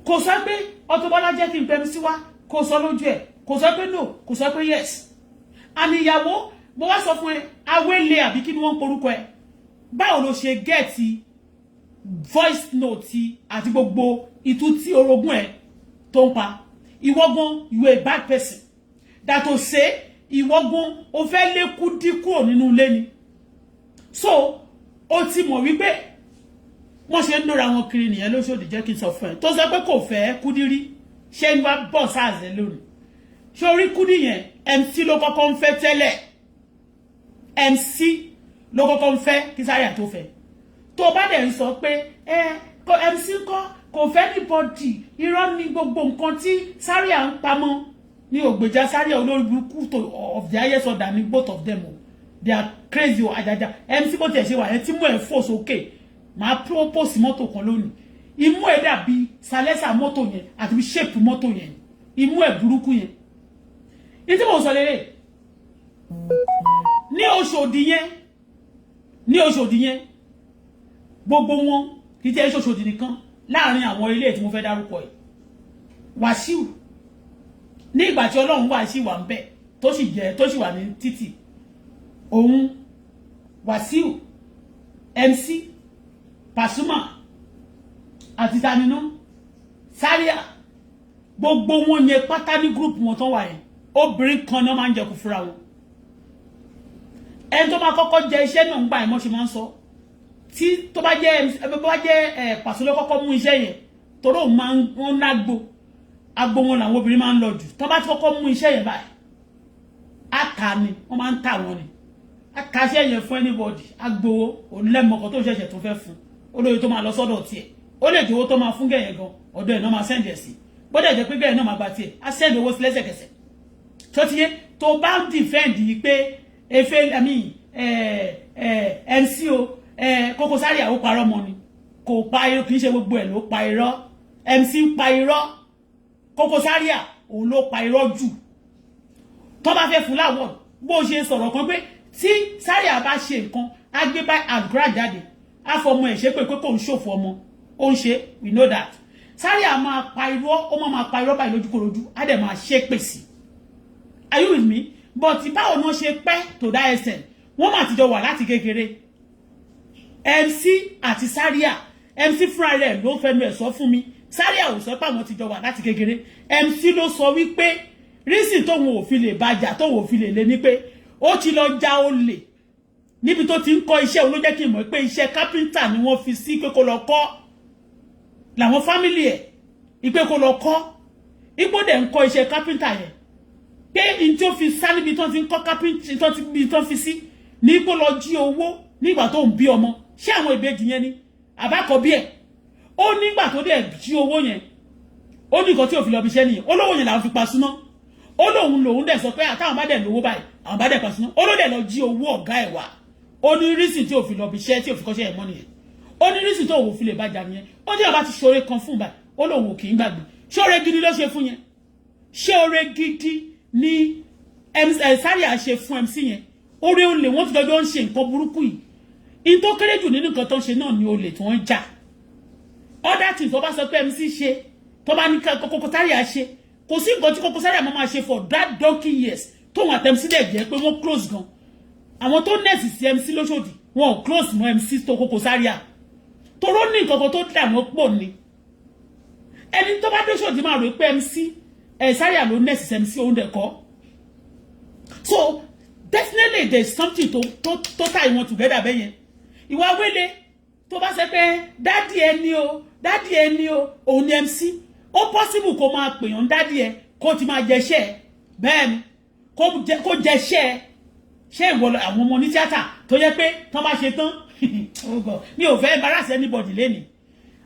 [SPEAKER 1] kò sọ pé Auto-Bola jẹ́ kí n pe MC wá kò sọ lójú ẹ̀ kò sọ pé no kò sọ pé yes àmì ìyàwó mo wá sọ fún ẹ Awele àbí kí ni wọ́n ń porúkọ ẹ báwo ló ṣe gẹ́ẹ̀tì voice note àti gbogbo ìtú tí orogún ẹ tó ń pa ìwọ gan you a bad person that to say ìwọ gan o fẹ́ lékú dínkù nínú ilé ni so o ti mọ̀ wípé wọ́n ṣe ń lóra wọn kiri nìyẹn lóṣòdì jẹ́ kí n sọ fún ẹ tó sọ pé kò fẹ́ Kudi rí ṣé ń wá bọ̀ sáàzẹ́ lónìí ṣé orí Kudi yẹn MC ló kọ́kọ́ ń fẹ́ tẹ́lẹ̀ MC ló kọ́kọ́ ń fẹ́ kí Zaria tó fẹ́ tó bá dẹ̀ ń sọ pé MC kò fẹ́ anybody irọ́ ni gbogbo nǹkan tí Zaria ń pamọ́ ní ògbèjà Zaria olórí burúkú of the highest order ni both of them they are crazy o ajaja MC bó tiẹ̀ ṣe wà yẹn tí mú ẹ̀ fò sókè máa propose mọ́tò kan lónìí imú ẹ̀ dàbí salẹ́sà mọ́tò yẹn àti bí shape mọ́tò yẹn imú ẹ̀ burúkú yẹn ní tí mo sọ lélẹ̀ ní Òṣòdì yẹn gbogbo wọn kì í jẹ́ Òṣòdì nìkan láàrin àwọn ilé tí mo fẹ́ dárúkọ ẹ̀ Wàsíù ní ìgbà tí Ọlọ́run wà sí wà ń bẹ̀ tó sì wà ní títì òun Wàsíù MC Pasuma àti taninu Zaria gbogbo wọn yẹn pátá ní group wọn tó wà yẹn obìnrin kan náà máa ń jẹ kú fúnra wọn ẹni tó máa kọ́kọ́ jẹ iṣẹ́ náà ń gbà ẹ̀ mọ́ ṣe máa ń sọ tí tó bá jẹ́ Paso ló kọ́kọ́ mú iṣẹ́ yẹn torí òun máa ń wọ́n lágbo agbo wọn làwọn obìnrin máa ń lọ jù tó bá ti kọ́kọ́ mú iṣẹ́ yẹn báyìí àtà ni wọ́n máa ń tà wọ́n ni àtàṣẹ́ yẹn fún anybody agbowó onílẹ̀mọ̀kọ́ tó ṣẹ̀ṣẹ̀ tó fẹ́ fún olóyè tó máa lọ sọ́dọ̀ tiẹ̀ ó lè jẹ́ owó tó máa fún gẹ̀yẹ̀ gan ọ̀dọ̀ ẹ̀ náà máa sẹ́ǹdẹ̀ sí bọ́dẹ̀ jẹ́ pé gẹ̀yẹ̀ náà máa gba tiẹ̀ á sẹ́ǹdì owó sí lẹ́sẹ̀kẹsẹ̀ tó ti yé tó bá ń dìfẹ́ǹdì pé MC o Koko Zaria ó parọ́ mọ́ ni kò pa irọ́ kì í ṣe gbogbo ẹ̀ ló pa irọ́ MC ń pa irọ́ Koko Zaria òun ló pa irọ́ jù tó bá fẹ́ fún láwọ̀ bó ṣe sọ̀rọ̀ kan pé tí Zaria bá ṣe nǹkan á gbé bá àgbà jáde á fọmọ ẹ̀ ṣe pé kò ń ṣòfò ọmọ ó ń ṣe we know that Zaria máa pa irọ́ ó máa pa irọ́ báyìí lójúkorojú á dẹ̀ máa ṣe pèsè are you with me but báwo náà ṣe pẹ́ tó dá ẹsẹ̀ wọ́n máa ti jọ wà láti kékeré MC àti Zaria MC fúnra rẹ̀ ló fẹnu ẹ̀ sọ fún mi Zaria ò sọ pé àwọn ti jọ wà láti kékeré MC ló sọ wípé rísì tóun ò fi lè bàjà tóun ò fi lè lé ní pé ó ti lọ já olè níbi tó ti ń kọ́ iṣẹ́ òun ló jẹ́ kí n mọ̀ pé iṣẹ́ kápẹ́ńtà ni wọ́n fi sí pé kó lọ kọ́ làwọn fámìlì ẹ̀ ìpé kó lọ kọ́ ipò dẹ̀ ń kọ́ iṣẹ́ kápẹ́ńtà yẹn pé n tí ó fi sá níbi tó ti ń kọ́ kápẹ́ńtà tó fi sí ní ipò lọ jí owó nígbà tó ń bí ọmọ ṣé àwọn ìbejì yẹn ni àbákọ́bí ẹ̀ ó nígbà tó dẹ̀ jí owó yẹn ó ní nǹkan tí ò fi lọ bí iṣẹ́ nìyẹn olówó yẹn làwọn fi pa súná ó lòun dẹ̀ sọ pé àtàwọn bá dẹ̀ lówó báyìí àwọn bá dẹ̀ pa súná ó ló dẹ̀ lọ jí owó ọ̀gá ẹ̀ wá ó ní rísì tí ò fi lọ bí iṣẹ́ tí ò fi kọ́ṣẹ́ ẹ̀ mọ́ nìyẹn ó ní rísì tó òun fi lè bàjá nìyẹn ó ní àbá ti ṣoore kan fún báyìí ó lòun ò kì í gbàgbé ṣoore gidi ló ṣe fún yẹn ṣoore gidi ni Zaria ṣe fún MC yẹn oore olè wọ́n ti jọjọ́ ń ṣe nǹkan burúkú yìí in tó kéré jù nínú nǹkan tó ń ṣe náà ni olè tí wọ́n jà other things tó bá sọ pé MC ṣe tó bá ní Koko Zaria ṣe kò sí nǹkan tí Koko Zaria máa ṣe for that donkey years tóun àti MC dẹ̀ jẹ́ pé wọ́n close gan àwọn tó nẹ́ẹ̀sì sí MC lóṣòdì wọn ò close mọ́ MC tó Koko Zaria toró ní nǹkan kan tó dà wọ́n pọ̀ ni ẹni tó bá dóṣòdì máa rò pé MC Zaria ló nẹ́ẹ̀sì sí MC òun dẹ̀ kọ́ so definitely there's something to tie wọn together bẹ́ẹ̀ yẹn ìwà Awele tó bá ṣe pé dádì ẹni o òun ni MC ó possible kó máa pè yàn dádì ẹ kó ti máa jẹṣẹ́ bẹ́ẹ̀ ni kó jẹṣẹ́ ṣé ìwọ àwọn ọmọ ní tíátà tó yẹ pé tán bá ṣe tán mi ò fẹ́ embarrass anybody lẹ́ni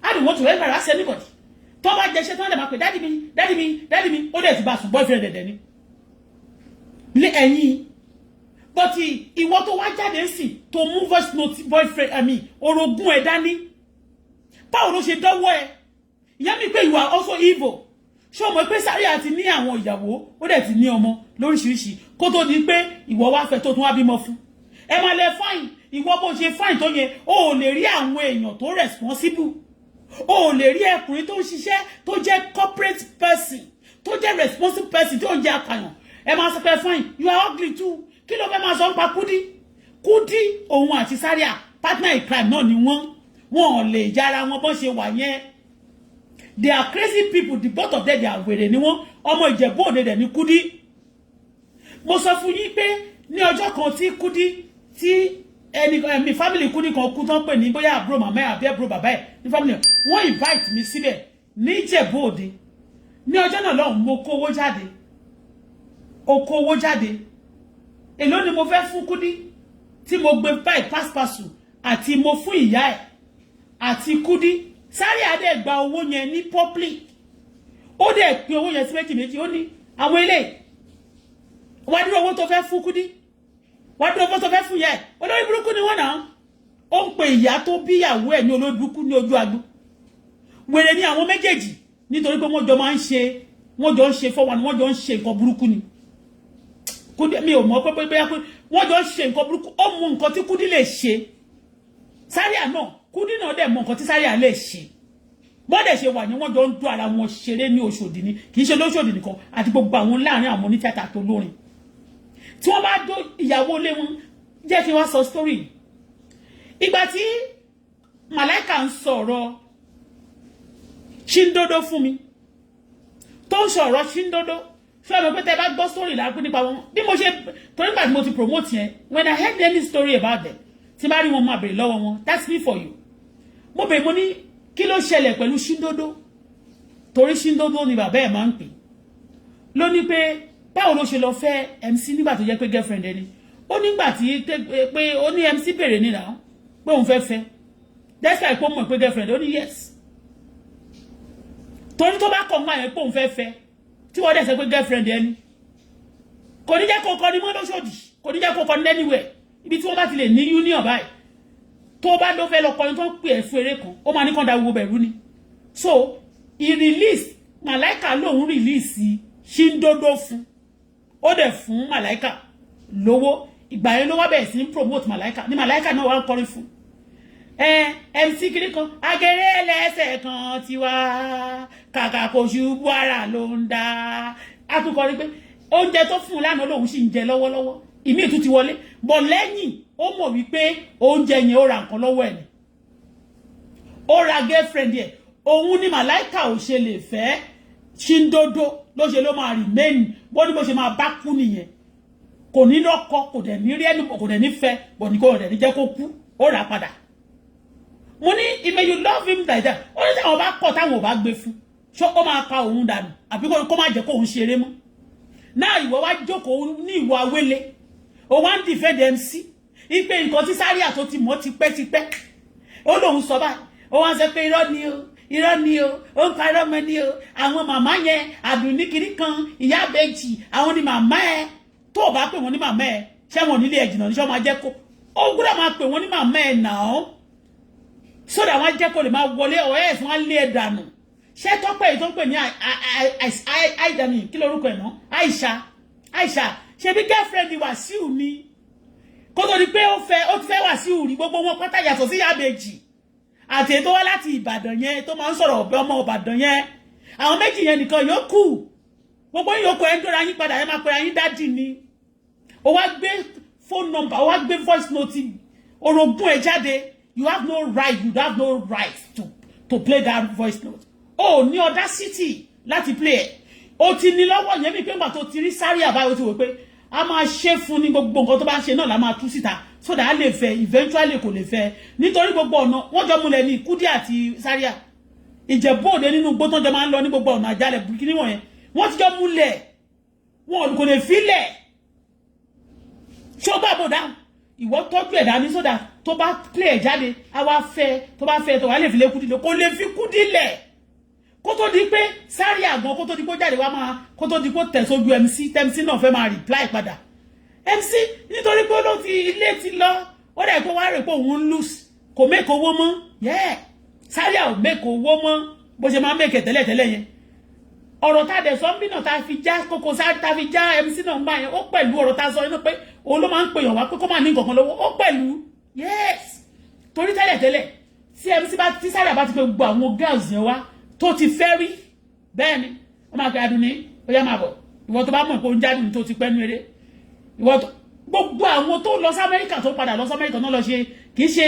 [SPEAKER 1] I don't want to embarrass anybody tó bá jẹṣẹ́ tán lè máa pè dádì mi ó dẹ̀ ti bá sùn boyfriend dẹ̀dẹ̀ ni lé ẹ̀yìn but ìwọ tó wá jáde sí tó mú voice note boyfriend orogún ẹ̀ dání báwo ló ṣe dọ́wọ́ ẹ̀ ìyá mi pé you are also evil ṣé o mọ̀ pé Zaria ti ní àwọn ìyàwó ó dẹ̀ ti ní ọmọ lóríṣiríṣi kó tó di pé ìwọ wá fẹ́ tó tún wá bímọ fún ẹ máa lẹ fine ìwọ bó ṣe fine tó yẹn o ò lè rí àwọn èèyàn tó responsible o ò lè rí ẹkùnrin tó ń ṣiṣẹ́ tó jẹ́ corporate person tó jẹ́ responsible person tó ń jẹ́ apàyàn ẹ máa sọ pé fine you are ugly too kí ló fẹ́ máa sọ nípa Kudi òun àti Zaria partner in crime náà ni wọ́n ò lè jára wọn bó ṣe wà yẹn they are crazy people the both of them they are wèrè ni wọ́n ọmọ Ìjẹ̀bú Òde dẹ̀ ní Kudi mo sọ fún yín pé ní ọjọ́ kan tí Kudi tí mi family kú ní kan kú tán pè ní bóyá àbúrò màmá ẹ̀ àbí àbúrò bàbá ẹ̀ ní family wọ́n invite mi síbẹ̀ ní Ìjẹ̀bú Òde ní ọjọ́ náà lọ́hùn mo kó owó jáde oko owó jáde èló ni mo fẹ́ fún Kudi tí mo gbé báyìí páspásù àti mo fún ìyá ẹ̀ àti Kudi Zaria dẹ̀ gba owó yẹn ní public ó dẹ̀ pín owó yẹn sí méjì méjì ó ní àwọn ilé wá dúró owó tó fẹ́ fún Kudi wá dúró owó tó fẹ́ fún ìyá ẹ̀ olórí burúkú ni wọ́n náà ó ń pe ìyá tó bí ìyàwó ẹ̀ ní olórí burúkú ní ojú agbo wèrè ni àwọn méjèèjì nítorí pé wọ́n jọ máa ń ṣe wọ́n jọ ń ṣe fọ́wọ́n wọ́n jọ ń ṣe nǹkan burúkú ni Kudi mi ò mọ̀ pé wọ́n jọ ń ṣe nǹkan burúkú ó mú nǹkan tí Kudi lè ṣe Zaria náà Kudi náà dẹ̀ mọ̀ nǹkan tí Zaria lè ṣe bọ́dẹ̀ ṣe wà ní wọ́n jọ ń dún ara wọn ṣeré ní Òṣòdì ni kì í ṣe lóṣòdì nìkan àti gbogbo àwọn láàrin àwọn onítìátà tó lórin tí wọ́n bá dó ìyàwó lé wọn jẹ́ kí wọ́n sọ story ìgbà tí Màláìkà ń sọ̀rọ̀ Ṣíndodo fún mi tó ń sọ̀rọ̀ Ṣíndodo ṣé ọmọ pé tẹ́ bá gbọ́ story lápẹ́ nípa wọn bí mo ṣe torí nígbà tí mo ti promote yẹn when I heard any story about them tí bá rí wọn máa bèrè lọ́wọ́ wọn that's me for you mo bèrè mo ní kí ló ṣẹlẹ̀ pẹ̀lú Ṣíndodo torí Ṣíndodo ni bàbá ẹ̀ máa ń pè ló ní pé báwo ló ṣe lọ fẹ́ MC nígbà tó jẹ́ pé girlfriend ẹni ó nígbà tí pé ó ní MC bèrè nìyà pé òun fẹ́ despite pé ó mọ̀ pé girlfriend ó ní yes torí tó bá kọ̀ mọ́ àyẹ̀ pé òun fẹ́ tí wọ́n dẹ̀ sẹ́ pé girlfriend ẹni kò ní jẹ́ kó kọ́ ní mọ́ lóṣòdì kò ní jẹ́ kó kọ́ ní anywhere ibi tí wọ́n bá ti lè ní union báyìí tó bá ló fẹ́ lọ kọrin tó ń pè é fún eré kan ó máa ní kàn dá gbogbo bẹ̀rù ni so he release Màláìkà lòun release Ṣíndodo fún ó dẹ̀ fún Màláìkà lówó ìgbà yẹn ló wá bẹ̀rẹ̀ sí ní promote Màláìkà ní Màláìkà náà wá ń kọrin fún MC kiri kan agere ẹlẹ́sẹ̀ kan tiwa kàkà kò ṣubú ara ló ń dá àtúkọrí pé oúnjẹ tó fún un lánàá lòun sì ń jẹ lọ́wọ́lọ́wọ́ ìmí ìtú ti wọlé bọ̀ lẹ́yìn ó mọ̀ wípé oúnjẹ yẹn ó ra nǹkan lọ́wọ́ ẹ̀ ni ó ra girlfriend ẹ̀ òun ni Màláìkà ò ṣe lè fẹ́ Ṣíndodo ló ṣe ló máa remain bó ní bó ṣe máa bá kú nìyẹn kò ní lọ́kọ kò dẹ̀ ní rí ẹni kò dẹ̀ ní fẹ́ bọ̀ ní kò dẹ̀ ní jẹ́ kó kú ó rà padà mo ní if you love him like that ó ní táwọn bá kọ̀ táwọn ò bá gbé fún ṣó ó máa pa òun dànù àbí kó má jẹ́ kó òun ṣeré mọ́ náà ìwọ wá jókòó ní ìwọ Awele ó wá ń defend MC ipe nǹkan tí Zaria tó ti mọ̀ tipẹ́tipẹ́ ó lóun sọ báyìí ó wá ń sọ pé irọ́ ni o ó ń parọ́ mọ́ ni o àwọn màmá yẹn àdùnníkiri kan ìyá bẹ́ẹ̀jì àwọn ni màmá ẹ tó o bá pè wọ́n ní màmá ẹ ṣé wọn nílé ẹ̀jìnà ní ṣé wọ́n máa jẹ́ kó ó gbọ́dọ̀ máa pè wọ́n ní màmá ẹ náà sódà wọ́n jẹ́ kó lè máa wọlé ọ̀rẹ́ ẹ̀sùn wọn lé ẹ̀ dànù ṣé tọ́pẹ́ yìí tó ń pè ní àìdàmì kí lorúkọ ẹ̀ náà Aisha ṣe bí girlfriend Wàsíù ni kó tó di pé ó ti fẹ́ Wàsíù rí gbogbo wọn pátá yàtọ̀ sí Ìyábẹ̀jì àti ètò wá láti Ìbàdàn yẹn tó máa ń sọ̀rọ̀ ọ̀bẹ ọmọ Ìbàdàn yẹn àwọn méjì yẹn nìkan yòókù gbogbo yòókù ẹ̀ ń dọ́ra yín padà ẹ̀ máa pe ayín dádì ni ó wá gbé phone number ó wá gbé voice note orogún ẹ̀ jáde you have no right to play that voice note ó ní audacity láti play ẹ̀ ó ti ní lọ́wọ́ yẹn bí pé ńgbà tó ti rí Zaria báyìí ó ti wò pé a máa ṣe fún ní gbogbo nǹkan tó bá ń ṣe náà la máa tú síta so that a lè fẹ́ eventually kò lè fẹ́ nítorí gbogbo ọ̀nà wọ́n jọ múlẹ̀ ní Kudi àti Zaria Ìjẹ̀bú Òde nínú igbó tó jọ máa ń lọ ní gbogbo ọ̀nà àjálẹ̀ burúkú níwọ̀n yẹn wọ́n ti jọ múlẹ̀ wọn kò lè filẹ̀ ṣó bá bò dáhùn ìwọ tọ́jú ẹ̀ dání so that tó bá play ẹ̀ jáde a wá fẹ́ tó bá fẹ́ tó wá lè fi lé Kudi lọ kò lè fi Kudi lẹ̀ kó tó di pé Zaria gan kó tó di pé jáde wá máa kó tó di pé tẹ̀sójú MC náà fẹ́ máa reply padà MC nítorí pé ló ti ilé ti lọ ó dẹ̀ pé wá rè pé òun lose kò make owó mọ́ yeah Zaria ò make owó mọ́ bó ṣe máa make tẹ́lẹ̀ yẹn ọ̀rọ̀ tá dẹ̀ sọ ń bínà tá fi já Koko tá fi já MC náà ń bá yẹn ó pẹ̀lú ọ̀rọ̀ tá sọ inú pé òun ló máa ń pèyàn wá pé kó máa ní nǹkan kan lọ́wọ́ ó pẹ̀lú yes torí tẹ́lẹ̀ tí MC bá tí Zaria bá ti pé gbogbo àwọn girls yẹn wá tó ti fẹ́ rí bẹ́ẹ̀ ni ó máa pe Adùnní ó yá máa bọ̀ ìwọ tó bá mọ̀ pé ó ń jáde tó ti pẹ́ nú eré ìwọ tó gbogbo àwọn tó lọ sí Amẹ́ríkà tó padà lọ sí Amẹ́ríkà náà lọ ṣe kì í ṣe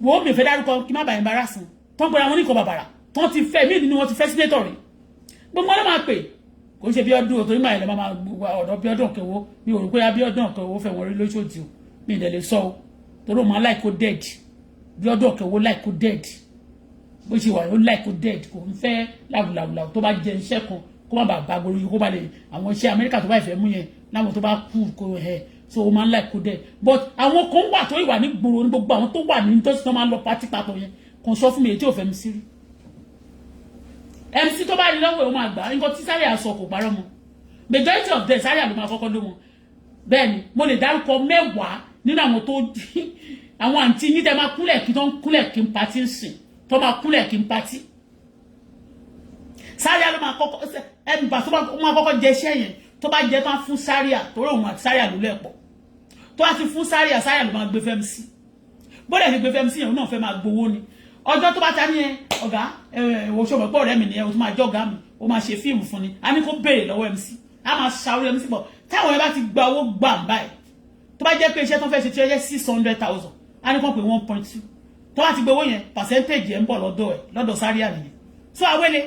[SPEAKER 1] wò ó mi fẹ́ dárúkọ kí má bàa embarrassing tó ń pera wọn ní ìkọ̀ bàbàrà tó ti fẹ́ mí nínú wọn ti fẹ́ sínétọ̀ rí gbogbo ọlọ́ máa pè kò ń ṣe bí ọdún tó ní máa ilẹ̀ máa ọ̀dọ̀ bí ọdún kẹwọ́ mi ò rò pé bí ọdún kẹwọ́ fẹ́ wọn rí lóṣòdì o mi ìdẹ̀ lè sọ o toro ma like ko dead bí ọdọ ke wo like ko dead bó ṣe wà ó like ko dead kò ń fẹ́ lawu tó bá jẹ iṣẹ́ kan kó má bàa gori kó bá lè àwọn iṣẹ́ America tó bá fẹ́ mú yẹn láwọn tó bá kú kó he so o ma like ko dead but àwọn kan wà tó ìwà ní gboro ní gbogbo àwọn tó wà ní tó sì máa lọ party papọ̀ yẹn kàn sọ fún mi tí ò fẹ́ mi sí rí MC tó bá rí lọ́wọ́ ó máa gbà nǹkan tí Zaria sọ kò parọ́ mọ́ majority of them Zaria ló máa kọ́kọ́ ló wọn bẹ́ẹ̀ ni mo lè dárúkọ 10 nínú àwọn tó àwọn àǹtí yín tẹ́ máa kúnlẹ̀ kí tó ń kúnlẹ̀ kí n party ń sìn tó máa kúnlẹ̀ kí n party Zaria ló máa kọ́kọ́ ẹnu bá tó máa kọ́kọ́ jẹ iṣẹ́ yẹn tó bá jẹ tán fún Zaria torí òun àti Zaria ló lẹ́pọ̀ tó bá ti fún Zaria ló máa gbé fẹ́ MC bóde ti gbé fẹ́ MC yẹn òun náà fẹ́ máa gbowó ni ọjọ́ tó bá ta ní ẹ ọ̀gá wo ṣe mọ̀ pé ọ̀rẹ́ mi nìyẹn o tó máa jọ́gá mi o máa ṣe fíìmù fún ni a ní kó béèrè lọ́wọ́ MC a máa ṣàwórí MC pọ̀ táwọn ẹ bá ti gba owó gbà báyìí tó bá jẹ́ pé iṣẹ́ tó fẹ́ ṣe tí ó jẹ́ 600,000 a ní kàn pé 1.2 tó bá ti gbowó yẹn percentage ẹ̀ ń bọ̀ lọ́dọ̀ Zaria nìyẹn so Awele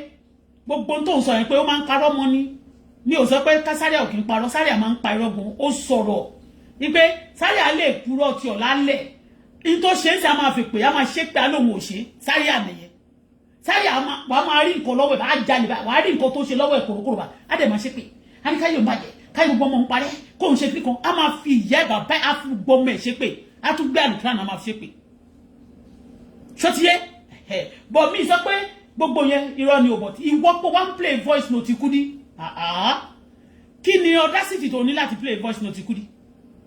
[SPEAKER 1] gbogbo tó ń sọ yẹn pé ó máa ń parọ́ mọ́ ni mi ò sọ pé Zaria ò kì í parọ́ Zaria máa ń pa irọ́ gan ó sọ̀rọ̀ wípé Zaria lè purọ́ ti ọ̀la lẹ̀ in tó ṣe ń ṣe a máa fi pè a máa ṣe pé alóhun ò ṣe Zaria nìyẹn Zaria wàá máa rí nǹkan lọ́wọ́ ẹ̀ bá jalè bá wàá rí nǹkan tó ṣe lọ́wọ́ ẹ̀ kòrókòrò bá á dẹ̀ máa ṣe pé a ní káyọ̀ bàjẹ́ káyọ̀ gbọ́mọ ń parẹ́ kó ń ṣe pé kan a máa fi ìyá ẹ̀ bàbá á fi gbọ́mọ ẹ̀ ṣe pé a tún gbé àlùkìrán a máa fi ṣe pé ṣọtiyé bọ̀ mí sọ pé gbogbo yẹn irọ́ ni ò bọ̀ ìwọ pé wọ́n play voice note Kudi kí ni audacity tó ní láti play voice note Kudi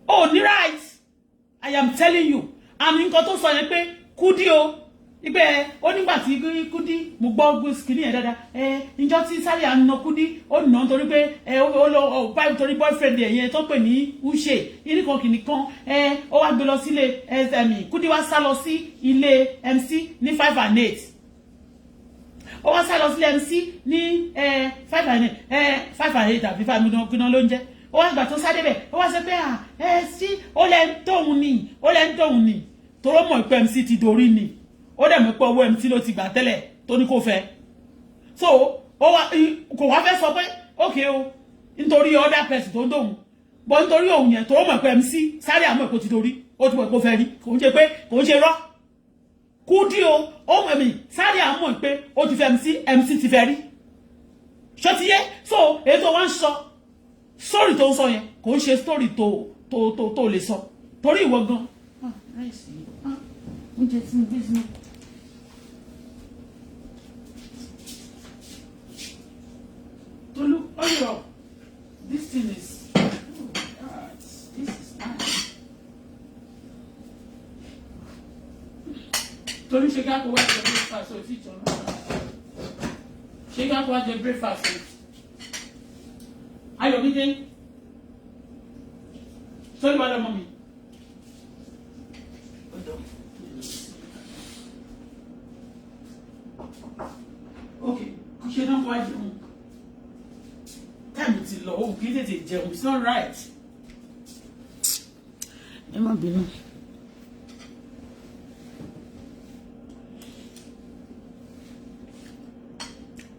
[SPEAKER 1] oh ní right I am telling you àmì nǹkan tó sọ yẹn pé Kudi o ibẹ̀ ó nígbà tí Kudi mo gbọ́ skinny yẹn dáadáa ìjọ tí Zaria ń na Kudi ó nà nítorí pé ó lọ báyìí torí boyfriend ẹ̀ yẹn tó pè ní Uche ìnìkan kìnìkan ó wá gbé lọ sílé Kudi wá sá lọ sí ilé MC ní 5 and 8 ó wá sá lọ sílé MC ní 5 and 8 àbí 5 mídán kí náà ló ń jẹ́ ó wá gbà tó sáré bẹ̀ ó wá sọ pé sí ó lẹ́ ń tóhun ni toró mọ̀ pé MC ti dorí ni ó dẹ̀ mọ̀ pé owó MC ló ti gbà tẹ́lẹ̀ tó ní kó fẹ́ so ó wá kò wá fẹ́ sọ pé okay o nítorí other person tó ń dóhun bọ́ nítorí òun yẹn toró mọ̀ pé MC sáré àmọ́ èkó ti dorí ó ti mọ̀ èkó fẹ́ rí kò ń ṣe pé kò ń ṣe rọ́ Kudi o ó mọ̀ mi sáré àmọ́ pé ó ti fẹ́ MC ti fẹ́ rí ṣọtiyé so èyí tó wá ń sọ story tó ń sọ yẹn kò ń ṣe story tó lè sọ torí ìwọ gan oúnjẹ tí mo gbé sínú. Tolu, hurry up. This thing is this is nice. Tolu, ṣe ká kó wá jẹ breakfast o ti jọ náà. Ṣe ká kó wá jẹ breakfast o. Ayọ̀mídé. Tolu wá lọ́mọ mi. Okay, ṣe náà wá jẹun. Time ti lọ, o kì í tètè jẹun, it's not right. Ẹ má bínú.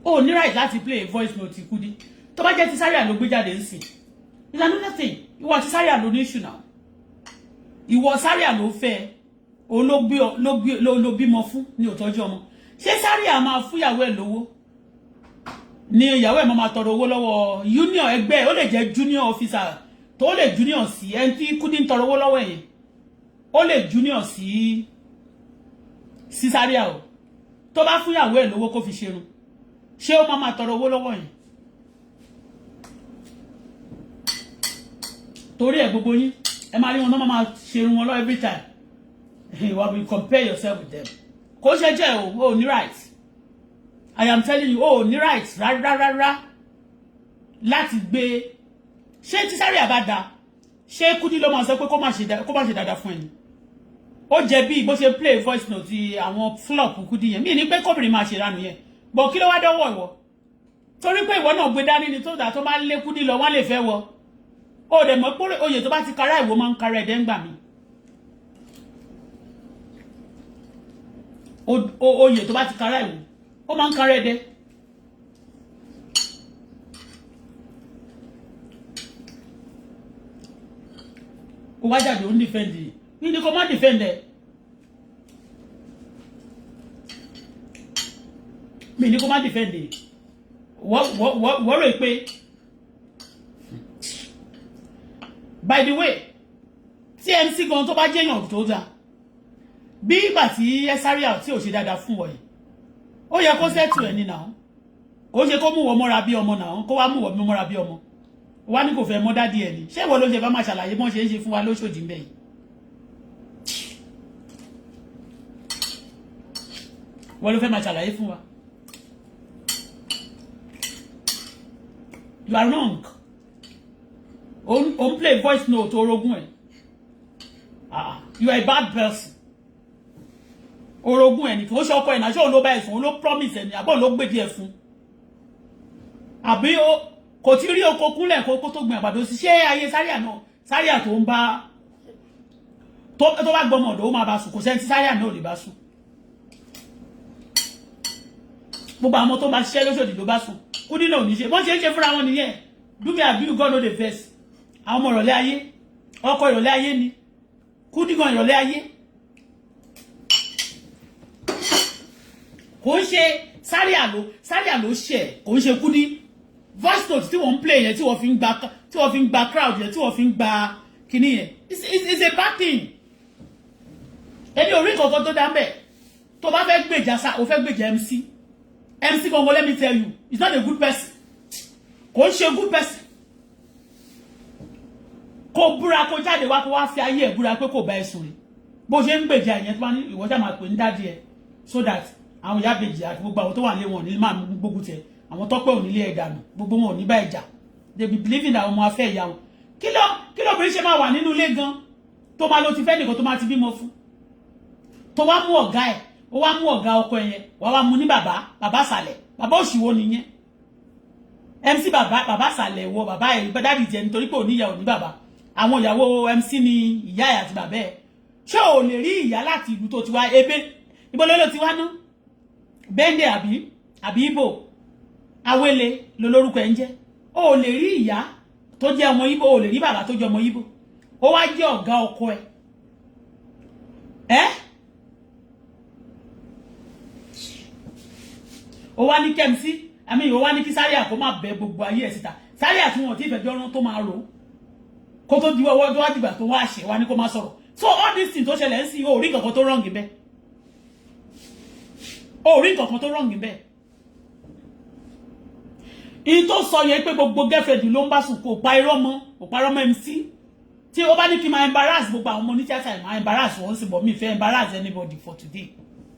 [SPEAKER 1] O ní right láti play voice note Kudi. Tó bá jẹ́ ti Zaria ló gbé jáde ńsìn. It's another thing. Ìwọ ti Zaria ló ní issue now. Ìwọ Zaria ló fẹ́. O ló bímọ fún ní ó tọ́jú ọmọ. Ṣé Zaria máa fún ìyàwó ẹ̀ lówó ni ìyàwó ẹ̀ máa tọrọ owó lọ́wọ́ union ẹgbẹ́ ó lè jẹ́ junior officer tó lè junior sí ẹni tí Kudi ń tọrọ owó lọ́wọ́ yẹn ó lè junior sí Zaria o tó bá fún ìyàwó ẹ̀ lówó kó fi ṣerun ṣé ó máa tọrọ owó lọ́wọ́ yẹn torí ẹ̀ gbogbo yín ẹ máa rí wọn náà máa ṣerun wọn lọ every time you have to compare yourself with them kò ṣe jẹ́ o ní right I am telling you ní right rárá láti gbé ṣé tí Zaria bá da ṣé Kudi ló máa sọ pé kó má ṣe dáadáa fún ẹni ó jẹ́ bí bó ṣe play voice note àwọn flop Kudi yẹn mí ní pé kóbìnrin máa ṣe ránu yẹn bọ̀ kí ló wá dọ́wọ́ ìwọ torí pé ìwọ náà gbé dání ni tó dà tó máa lé Kudi lọ wọ́n lè fẹ́ wọ ó dẹ̀ mọ̀ pé oyè tó bá ti kára ìwọ máa ń kára ẹ̀dẹ́ ń gbà mí oyè tó bá ti kára ìwọ ó máa ń kára ẹ̀dẹ́ ó wá jáde ó ń defend mi ni kó má defend ẹ mi ni kó má defend ẹ wọ́n rò pé by the way tí MC gan tó bá jẹ́yàn tó dáa bí ìgbà tí Zaria tí ò ṣe dáadáa fún wọ̀nyí ó yẹ kó settle ẹni náà kó ṣe kó mú wọ́n mọ́ra bí ọmọ náà kó wá mú wọ́n mọ́ra bí ọmọ wá ní kò fẹ́ mọ́ dádì ẹ̀ ni ṣé ìwọ ló ṣe bá máa ṣàlàyé bọ́n ṣe ń ṣe fún wa lóṣòdì ńbẹ̀ yìí wọ́n ló fẹ́ máa ṣàlàyé fún wa you are wrong on play voice note orogún ẹ̀ you are a bad person orogún ẹ̀ nìkan ó ṣe ọkọ ẹ̀ náà ṣé òun ló bá ẹ̀ sùn òun ló promise ẹ̀ ní àbọ̀ ló gbèdí ẹ̀ fún àbí kò tí rí oko kúnlẹ̀ kó tó gbìn àgbàdo sí ṣé ayé Zaria tó ń bá tó bá gbọmọ ọ̀dọ̀ ó máa bá sùn kò sẹ́ni tí Zaria náà ò lè bá sùn gbogbo àwọn tó bá ṣiṣẹ́ lóṣòdì ló bá sùn Kudi náà ò ní ṣe wọ́n ṣe ń ṣe fúnra wọn nìyẹn dúkìá àbí God no dey vex àwọn ọmọ ìrọ̀lẹ́ ayé ọkọ ìrọ̀lẹ́ ayé ni Kudi gan ìrọ̀lẹ́ ayé kò ń ṣe Zaria ló ṣe kò ń ṣe Kudi voice note tí wọ́n ń play yẹn tí wọ́n fi ń gba crowd yẹn tí wọ́n fi ń gba kíní yẹn it's a bad thing ẹni orí kankan tó dá mbẹ tó bá fẹ́ gbèjà o fẹ́ gbèjà MC Congo, let me tell you he's not a good person kò ń ṣe good person kò búra kó jáde wá kó wá fi ayé ẹ̀ búra pé kò bá ẹ sùn rí bó ṣe ń gbèjà yẹn tó bá ní ìwọ ṣá máa pè ní dádì ẹ so that àwọn ìyá bèjì àti gbogbo àwọn tó wà nílé wọn ní máa gbógun tẹ àwọn tọ́pẹ́ ò nílé ẹ̀ dànù gbogbo wọn ò ní bá ẹ̀ jà they be believing that ọmọ afẹ́ ìyá wọn kí ló bí ṣe máa wà nínú ilé gan tó máa lo ti fẹ́ nìkan tó máa ti bímọ fún tó wá mú ọ̀gá ẹ̀ ó wá mú ọ̀gá ọkọ ẹ̀ yẹn wá mú ní bàbá sàlẹ̀ bàbá òṣìwò nìyẹn MC bàbá sàlẹ̀ wọ bàbá ẹ̀ dádì jẹ nítorí pé òní ìyá òní bàbá àwọn ìyàwó MC ni ìyá ẹ̀ àti bàbá ẹ̀ ṣé ò lè rí ìyá láti ìlú tó ti wá ebe ibo ló ti wá ná bẹ́ndẹ̀ àbí ibo Awele lolórúkọ ẹ̀ ń jẹ́ ó lè rí ìyá tó jẹ́ ọmọ Ìgbò ó lè rí bàbá tó jẹ́ ọmọ Ìgbò ó wá jẹ́ ọ̀gá ọkọ ẹ̀ ó wá ní kẹ́mísí ó wá ní kí Zaria kó má bẹ gbogbo ayé ẹ̀ síta Zaria tí wọn ti fẹjọ́ rán tó máa rò kó tó di ọwọ́ tó wá dìgbà tó wá ṣe wá ní kó má sọ̀rọ̀ so all this thing tó ṣẹlẹ̀ ń sí ó rí nǹkan tó wrong bẹ́ẹ̀ ó rí nǹkan tó wrong bẹ́ẹ̀ in tó sọ yẹn pé gbogbo girlfriend ló ń bá sùn kò pa irọ́ mọ́ MC tí ó bá ní kí máa embarrass gbogbo àwọn ọmọ ní tíátà máa embarrass wọn sì bọ̀ mí fẹ́ embarrass anybody for today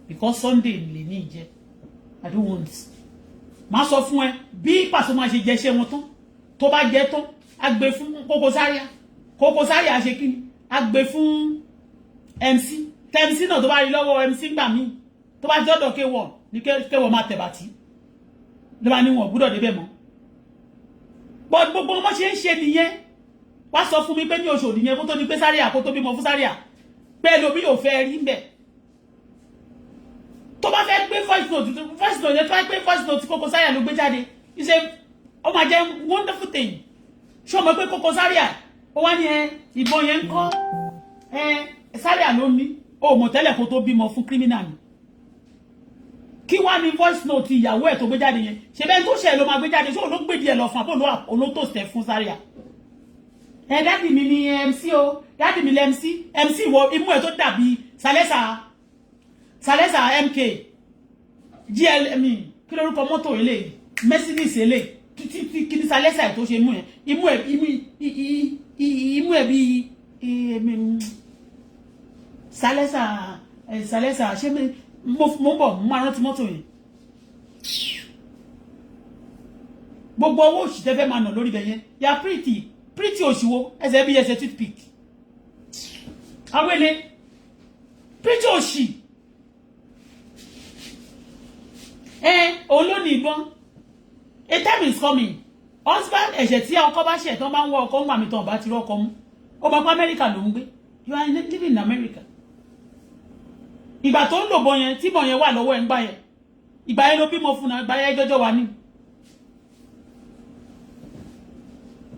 [SPEAKER 1] because Sunday lè ní ìjẹ́ I don't want má sọ fún ẹ bí Paso máa ṣe jẹṣẹ́ wọn tán tó bá jẹ tán á gbé fún Koko Zaria ṣe kíni á gbé fún MC MC náà tó bá rí lọ́wọ́ MC gbà mí tó bá jọ́dọ̀ K1 ní K1 máa tẹ̀bàtì ló bá ní wọn gbúdọ̀ débẹ̀ mọ́ gbogbo ọmọ ṣe ń ṣe nìyẹn wá sọ fún mi pé ní oṣù nìyẹn kó tó ní pé Zaria kó tó bímọ fún Zaria pé lómi ò fẹ́ rí mbẹ̀ tó bá fẹ́ gbé voice note yẹn tó bá gbé voice note Koko Zaria ló gbé jáde ṣe ó máa jẹ́ wonderful thing ṣé o mọ̀ pé Koko Zaria ó wá ní ìbọn yẹn ń kọ́ Zaria ló ní ó mọ̀ tẹ́lẹ̀ kó tó bímọ fún criminal ni kí wá ní voice note ìyàwó ẹ̀ tó gbé jáde yẹn ṣe bẹ́ẹ̀ tó ṣe ló máa gbé jáde ṣé òun ló gbé díẹ̀ lọ fún àbọ̀ olótò tẹ̀ fún Zaria dádì mi ni MC o dádì mi ni MC wọ imú ẹ̀ tó dàbí Salesa MK GLM kí lórúkọ mọ́tò eléyìí Mercedes eléyìí títí kí ní Salesa ẹ̀ tó ṣe imú ẹ̀ bí Salesa ṣé mo bọ̀ mo máa rántí mọ́tò yẹn gbogbo owó òṣì tẹ́fẹ́ máa nà lórí bẹ̀yẹn ya pretty òṣìwò ẹsẹ̀ bí ẹsẹ̀ toothpick Awele pretty òṣì òun ló ní ìbọn a time is coming husband ẹ̀ṣẹ̀ tí ọkọ bá ṣẹ̀ tán bá ń wọ ọkọ ń wà mí tán bá ti rọ́kọ mú ó máa pa Amẹ́ríkà ló ń gbé you are living in America ìgbà tó ń lò bọ yẹn tí bọ yẹn wà lọ́wọ́ ẹ̀ ń gbà yẹn ìgbà yẹn ló bímọ fún náà ìgbà yẹn jọjọ wà ní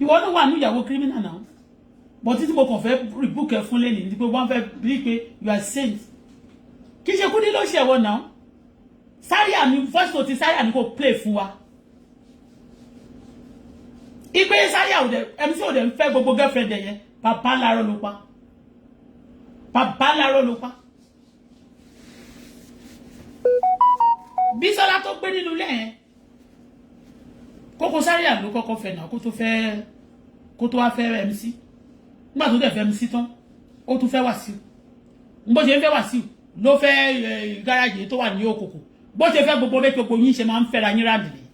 [SPEAKER 1] ìwọ ló wà ní ìyàwó criminal náà but tí mo kàn fẹ́ rebuke ẹ fún lẹ́ni ní pé wọ́n fẹ́ bí pé you are saint kì í ṣe Kudi ló ṣe ẹ̀wọ̀ náà Zaria mi first note Zaria ni kò play fún wa ìgbé Zaria ò dẹ̀ MC ò dẹ̀ ń fẹ́ gbogbo girlfriend ẹ̀ yẹn bàbá láró ló pa Bísọ́lá tó gbé nínú ilé yẹn Koko Zaria ló kọ́kọ́ fẹ́ náà kó tó wá fẹ́ MC nígbà tó dẹ̀ fẹ́ MC tán ó tún fẹ́ Wàsíù bó ṣe ń fẹ́ Wàsíù ló fẹ́ gáràjì tó wà ní Òkòkò bó ṣe fẹ́ gbogbo bẹ́ẹ̀ gbogbo yín ṣe máa ń fẹ́ra yín rà nìyẹn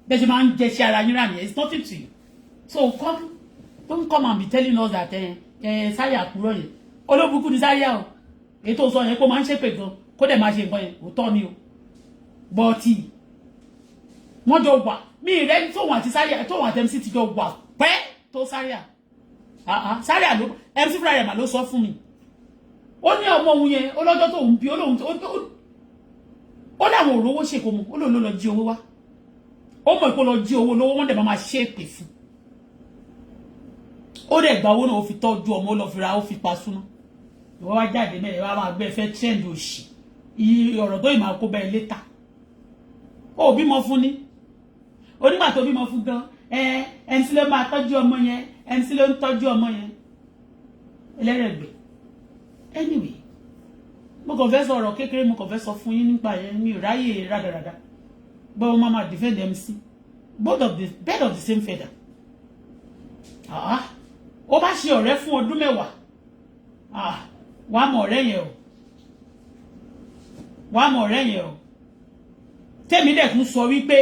[SPEAKER 1] bẹ́ẹ̀ ṣe máa ń jẹ ṣe ara yín rà nìyẹn it's nothing to you so don't come and be telling us that Zaria kúrò yẹn olóbùkún ni Zaria o èyí tó sọ yẹn kó máa ń ṣépè gan kó dẹ̀ máa ṣe nǹkan yẹn òótọ́ ni o bọ́ọ̀tì wọ́n jọ wà mí rẹ́ tóun àti Zaria tóun àti MC ti jọ wà pẹ́ tó Zaria Zaria ló MC fúnra rẹ̀ mà ló sọ fún mi ó ní ọmọ òun yẹn ọlọ́jọ́ tó ń bí olóhun ó láwọn òrówó ṣèkó mu ó lòun ló lọ jí owó wá ó mọ̀ ìpò lọ jí owó lówó wọ́n dẹ̀ máa ṣe èpè fún ó dẹ̀ gba owó náà ó fi tọ́jú ọmọ ó lọ fi ra ó fi pa súná ìwọ́n wá jáde mẹ́rin wá máa gbé fẹ́ trend òṣì iye ọ̀rọ̀ tó ìmọ̀ àkóbá ẹ létà ó bímọ fún ni onígbà tó bímọ fún gan MC ló máa tọ́jú ọmọ yẹn MC ló ń tọ́jú ọmọ yẹn ẹlẹ́rẹ̀gbẹ̀ anyway mo kàn fẹ́ sọ ọ̀rọ̀ kékeré mo kàn fẹ́ sọ fún yín nípa yẹn mi ò ráyè rádaràda but mo máa defend MC both of the bird of the same feather ó bá ṣe ọ̀rẹ́ fún ọdún mẹ́wàá wàá mọ̀ ọ̀rẹ́ yẹn o tèmi dẹ̀ tún sọ wípé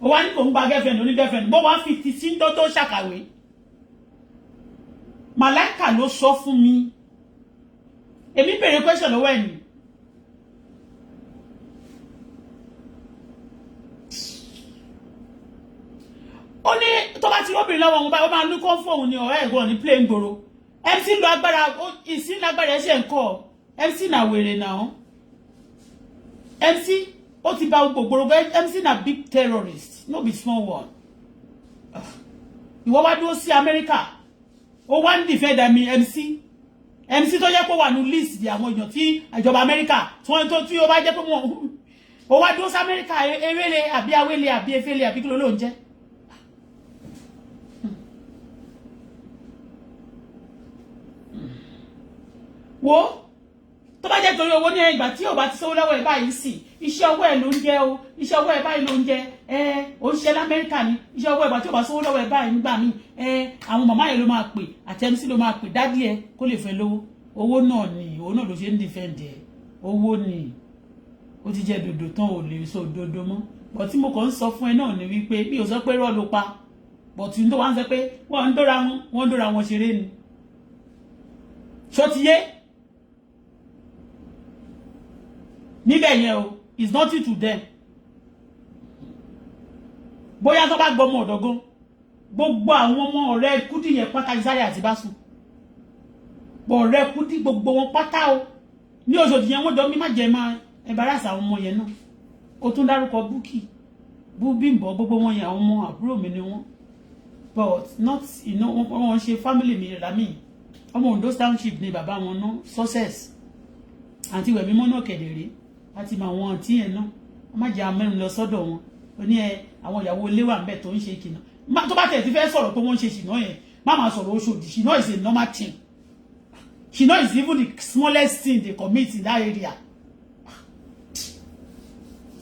[SPEAKER 1] ó wá ní kò ń gba girlfriend oní girlfriend bó wá fi ti sí tó ṣàkàwé màláìkà ló sọ fún mi èmi bèrè question lọ́wọ́ ẹ̀yìn ó ní tó bá ti róbìnrin lọ́wọ́ wọn báyìí ó máa ní kó fóun ní ọ̀rẹ́ ẹ̀gbọ́n ní play ń gbòòrò MC lo agbára ìsín lágbára ẹ̀ ṣe ń kọ́ MC na wèrè náà MC ó ti bá gbogbo MC na big terrorist no be small one ìwọ wá dúró sí Amẹ́ríkà ó wá ń defend MC tó jẹ́ pé wà ní list àwọn èèyàn tí ìjọba Amẹ́ríkà tí ó bá jẹ́ pé wọ́n ó wá dúró sí Amẹ́ríkà Ewele àbí Awele àbí Efele àbí kí ló ń jẹ́ wo tó bá jẹ́ torí owó ní ìgbà tí ó bá ti sówó lọ́wọ́ ẹ̀ báyìí sí iṣẹ́ ọwọ́ ẹ̀ ló ń jẹ́ o iṣẹ́ ọwọ́ ẹ̀ báyìí ló ń jẹ́ ó ń ṣe l'Amẹ́ríkà ni iṣẹ́ ọwọ́ ẹ̀ bá tí ó bá sówó lọ́wọ́ ẹ̀ báyìí nígbà míì àwọn màmá yẹn ló máa pè àti MC ló máa pè dádì ẹ kó lè fẹ́ lówó owó náà ló ṣe ń defend ẹ owó ni ó ti jẹ́ dòdò tán ò lè sọ òdodo mọ́ bọ̀ tí mo kàn ń sọ fún ẹ náà ni wípé mi ò sọ pé rọ́ ló pa bọ̀ tí tó wá ń sọ pé wọ́n ń dóra wọn ṣeré ni ṣó ti yé níbẹ̀ yẹn o it's nothing to them bóyá tó bá gbọmọ ọ̀dọ́gán gbogbo àwọn ọmọ ọ̀rẹ́ Kudi yẹn pátá Zaria àti Basu ọ̀rẹ́ Kudi gbogbo wọn pátá o ní Òṣòdì yẹn wọ́n jọ mí má jẹ́ máa embarrass àwọn ọmọ yẹn náà ó tún dárúkọ Búkì Bímbọ́ gbogbo wọn yẹn àwọn ọmọ àbúrò mi ni wọ́n but not wọ́n ṣe family mi rà mí ọmọ Ondo township ni bàbá wọn náà success àti wẹ̀mí mọ́nà kẹ̀dẹ̀rẹ́ àti mà wọn àti yẹn náà wọ́n má jẹ́ amẹ́rin lọ sọ́dọ̀ wọn ó ní àwọn ìyàwó ilé wà ń bẹ̀ tó ń ṣe kìnnà tó bá tẹ̀ ti fẹ́ sọ̀rọ̀ pé wọ́n ń ṣe ṣìnà yẹn má máa sọ̀rọ̀ Òṣòdì ṣìnà is a normal thing ṣìnà is even the smallest thing they commit in that area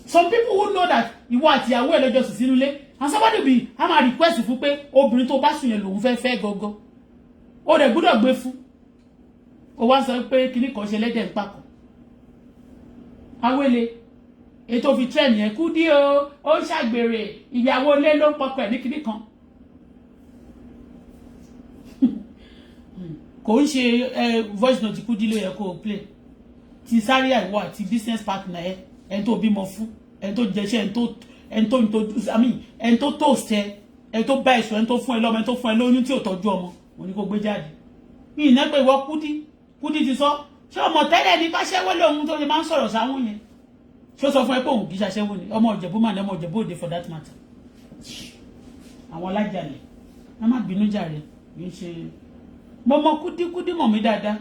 [SPEAKER 1] some people who know that ìwọ àti ìyàwó ẹ̀ lọ́jọ́ sùn sínú ilé and somebody be a máa request fún pé obìnrin tó bá sùn yẹn lòun fẹ́ gọ́gọ́ ó rẹ̀ gbọ́dọ̀ gbé fún ó wá sọ pé kíní kan ṣe lẹ́dẹ̀ ń pàkọ́ Awele ètò fi trend yẹn Kudi o ó ń ṣàgbèrè ìyàwó ilé ló ń pọkọ ẹ̀ ní kíní kan kò ń ṣe voice note Kudi ló yẹ kó o play ti Zaria ìwọ àti business partner ẹni tó bímọ fún ẹni tó jẹṣẹ ẹni tó introduce ẹni tó toast ẹni tó bá ẹ̀sùn ẹni tó fún ẹ lọ́mọ ẹni tó fún ẹ lóyún tí ò tọ́jú ọmọ òní kò gbé jáde ní ìná pé ìwọ Kudi ti sọ ṣé ọmọ tẹ́lẹ̀ ní káṣẹ́wó lòun tó lè máa ń sọ̀rọ̀ sáwọn yẹn ṣé ó sọ fún ẹ pé òun kì í ṣaṣẹ́wó ni ọmọ Ìjẹ̀bú mà ní ọmọ Ìjẹ̀bú Òde for that matter àwọn alájàlẹ̀ ẹ má bínú jàre ń ṣe mo mọ Kudi mọ̀ mí dáadáa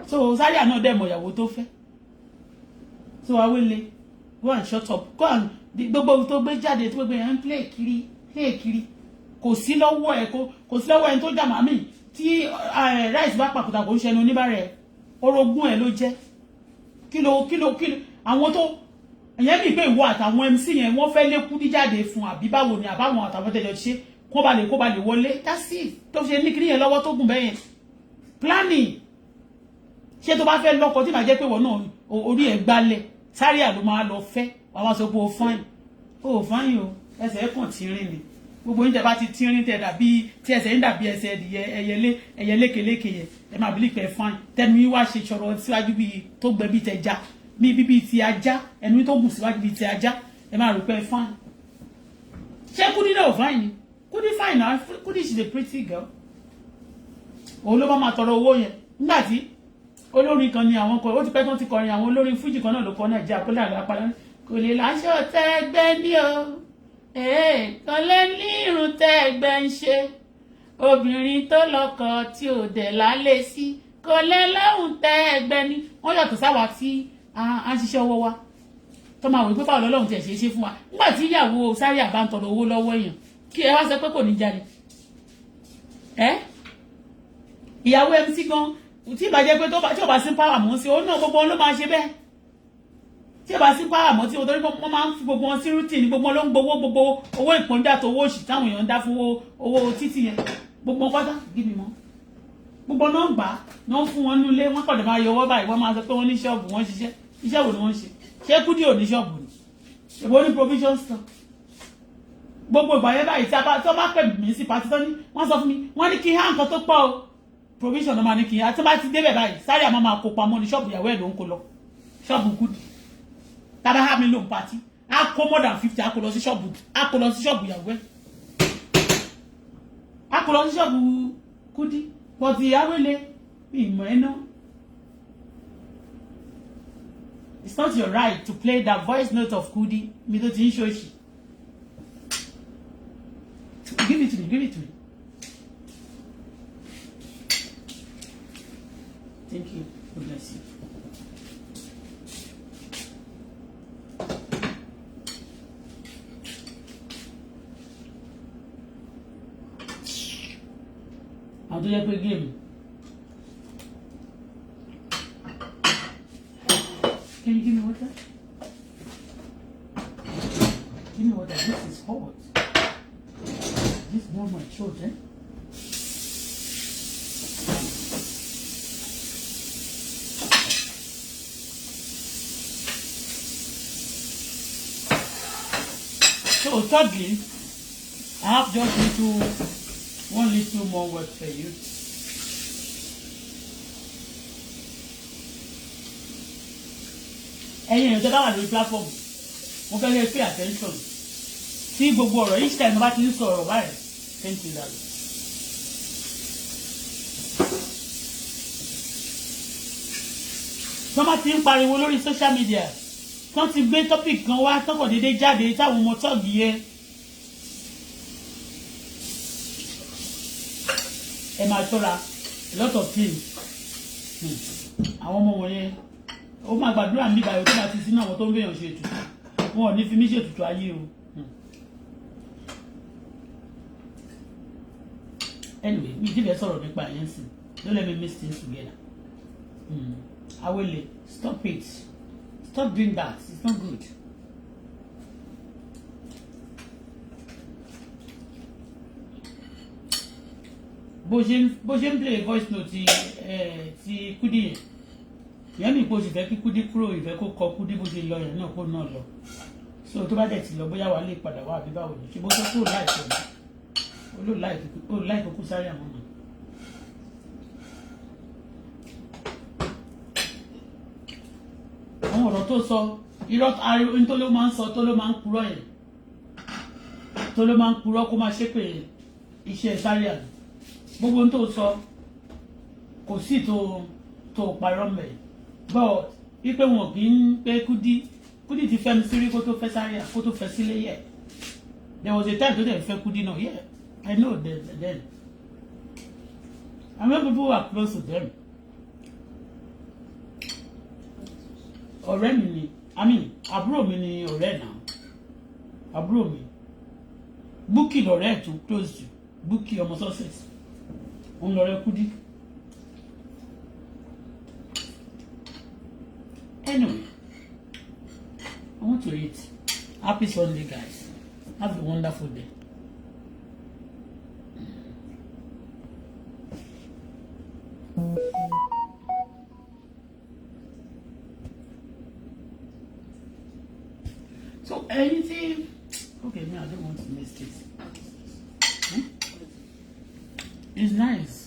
[SPEAKER 1] so Zaria náà dẹ̀ mọ̀ ìyàwó tó fẹ́ so Awele go and shut up go and gbogbo tó gbé jáde tó gbé yẹn play kiri kò sí lọ́wọ́ ẹ̀ kò sí lọ́wọ́ ẹ̀ tó jà màmí tí rice bá pàkúta kò ń ṣẹnu oníbàárẹ̀ orogún ẹ̀ ló jẹ́ kí ló àwọn tó ìyẹn bí pé ìwọ àtàwọn MC yẹn wọ́n fẹ́ lé Kudi jáde fún àbí báwo ni àbáwọn àtàwọn tẹ̀lé ṣe kó ba lè wọlé that's it tó ṣe ní kí nìyẹn lọ́wọ́ tó gùn bẹ́yẹn planning ṣé tó bá fẹ́ lọ́kọ tí màá jẹ́ pé wọ́n náà orí ẹ̀ gbálẹ̀ Zaria ló máa lọ fẹ́ wàá máa sọ pé ó fáìn o ẹsẹ̀ kàn tínrín ni gbogbo yín tẹ́ bá ti tínrín tẹ́ dàbí tí ẹsẹ̀ yín dàbí ẹsẹ̀ ẹyẹ lékeleke yẹn ẹ máa bìlí pé fáìn tẹnu yín wá ṣe ṣọ̀rọ̀ síwájú bíi tó gbẹ bíi tẹja ní bíbí ti ajá ẹnu tó gùn síwájú bíi ti ajá ẹ máa rò pé fáìn ṣé Kudi náà ò fáìn ni Kudi fáìn náà Kudi is a pretty girl òun ló máa tọrọ owó yẹn nígbà tí olórin kan ni àwọn kan ó ti pẹ́ tó ti kọrin àwọn olórin fújì kan náà ló kọ Nàìjíríà kó láàrin apalá kò lè láṣọ tẹ́gbẹ́ ní o kan lè ní irun tẹ́gbẹ́ ń ṣe obìnrin tó lọ́kọ tí ò dẹ̀ lálé sí kò lè lóhùn tẹ́gbẹ́ ní wọ́n yàtọ̀ sáwà tí a ń ṣiṣẹ́ owó wa tó máa wò pé báwo lọ́lọ́run tiẹ̀ ṣe fún wa nígbà tí ìyàwó Zaria bá ń tọrọ owó lọ́wọ́ èèyàn kí ẹ wá sọ pé kò ní jáde ìyàwó MC gan tí ìbàjẹ́ pé tí ò bá sí power mọ́ sí òun náà gbogbo wọn ló máa ṣe bẹ́ẹ̀ tí ò bá sí power mọ́ sí òun torí wọ́n máa ń fi gbogbo wọn sí routine gbogbo wọn ló ń gbowó gbogbo owó ìpọ́njú àti owó òṣì táwọn èèyàn ń dá fún owó títì yẹn gbogbo wọn pátá gíbi mọ́ gbogbo náà gbà náà fún wọn nílé wọn kọ̀ dé máa yọwọ́ báyìí wọ́n máa sọ pé wọ́n ní ṣọ́ọ̀bù wọ́n ṣiṣẹ́ iṣẹ́ wo ni wọ́n ṣe ṣé Kudi ò ní ṣọ́ọ̀bù ni èwo ní provision store gbogbo ìgbà yẹn báyìí tí wọ́n bá pè mí sí pàtí tó ní wọ́n sọ fún mi wọ́n ní kí n há nǹkan tó pọ̀ o provision náà máa ní kí n há tí wọ́n bá ti débẹ̀ báyìí Zaria máa kó pamọ́ ní ṣọ́ọ̀bù ìyàwó ẹ̀ ló ń kó lọ ṣọ́ọ̀bù Kudi tábà há mi lóun pàtí á kó more than 50 á kó lọ sí ṣọ́ọ̀bù ìyàwó ẹ̀ á kó lọ sí ṣọ́ọ̀bù Kudi pọ̀tì Awele ìmọ̀ ẹ̀ náà. It's not your right to play that voice note of Kudi. Me don't show she. Give it to me. Thank you. God bless you. I'll do your quick game. Can you give me water? Give me water. This is hot. This warm my children. So thirdly, I have just one little more word for you. Ẹ̀yin èèyàn tó bá wà lórí platform mo fẹ́ lè pay attention sí gbogbo ọ̀rọ̀ each time bá ti ń sọ ọ̀rọ̀ báyìí thank you darling. tó bá ti ń pariwo lórí social media tó ti gbé topic kan wá tọkọ̀ déédéé jáde táwọn ọmọ tọ́ọ̀gì yẹn ẹ máa ṣọ́ra a lot of things àwọn ọmọ wọ̀nyẹn ó máa gbàdúrà ní ìbáyọ̀ tó bá ti sínú àwọn tó ń bèèyàn ṣe ètùtù wọn ò ní fi mí ṣe ètùtù ayé o. Anyway mi ìdíbẹ̀ sọ̀rọ̀ nípa yẹn sí don't let me mix things together. Awele stop it, stop doing that, it's not good. bó ṣe ń play voice note ti Kudi yẹn ìyẹn mi kò sì fẹ́ kí Kudi kúrò ìfẹ́ kó kọ Kudi bó ṣe lọ yẹn náà kó náà lọ so tó bá dẹ̀ ti lọ bóyá wà lè padà wá àbí báwo ni ṣe bó tó kúrò láìpẹ́ ó láìpẹ́ kó sáré àwọn ọmọ. àwọn ọ̀rọ̀ tó sọ irọ́ ariwo tó ló máa ń sọ tó ló máa ń purọ́ yẹn tó ló máa ń purọ́ kó máa ṣépè iṣẹ́ Zaria gbogbo tó sọ kò sí tó parọ́ mẹ́ but wípé wọn kì í pé Kudi ti fẹ́ mi sírí kó tó fẹ́ Zaria kó tó fẹ́ sílé yẹ there was a time tó dẹ̀ fẹ́ Kudi náà yẹ I know then. I know people who are close to them. Ọ̀rẹ́ mi ni, àbúrò mi ni ọ̀rẹ́ náà. Àbúrò mi. Búkì lọ̀rẹ́ tó close to. Búkì ọmọ success. Òun lọ̀rẹ́ Kúdí. Anyway, I want to eat. Happy Sunday, guys. Have a wonderful day. So anything, okay, me, I don't want to miss this. It's nice.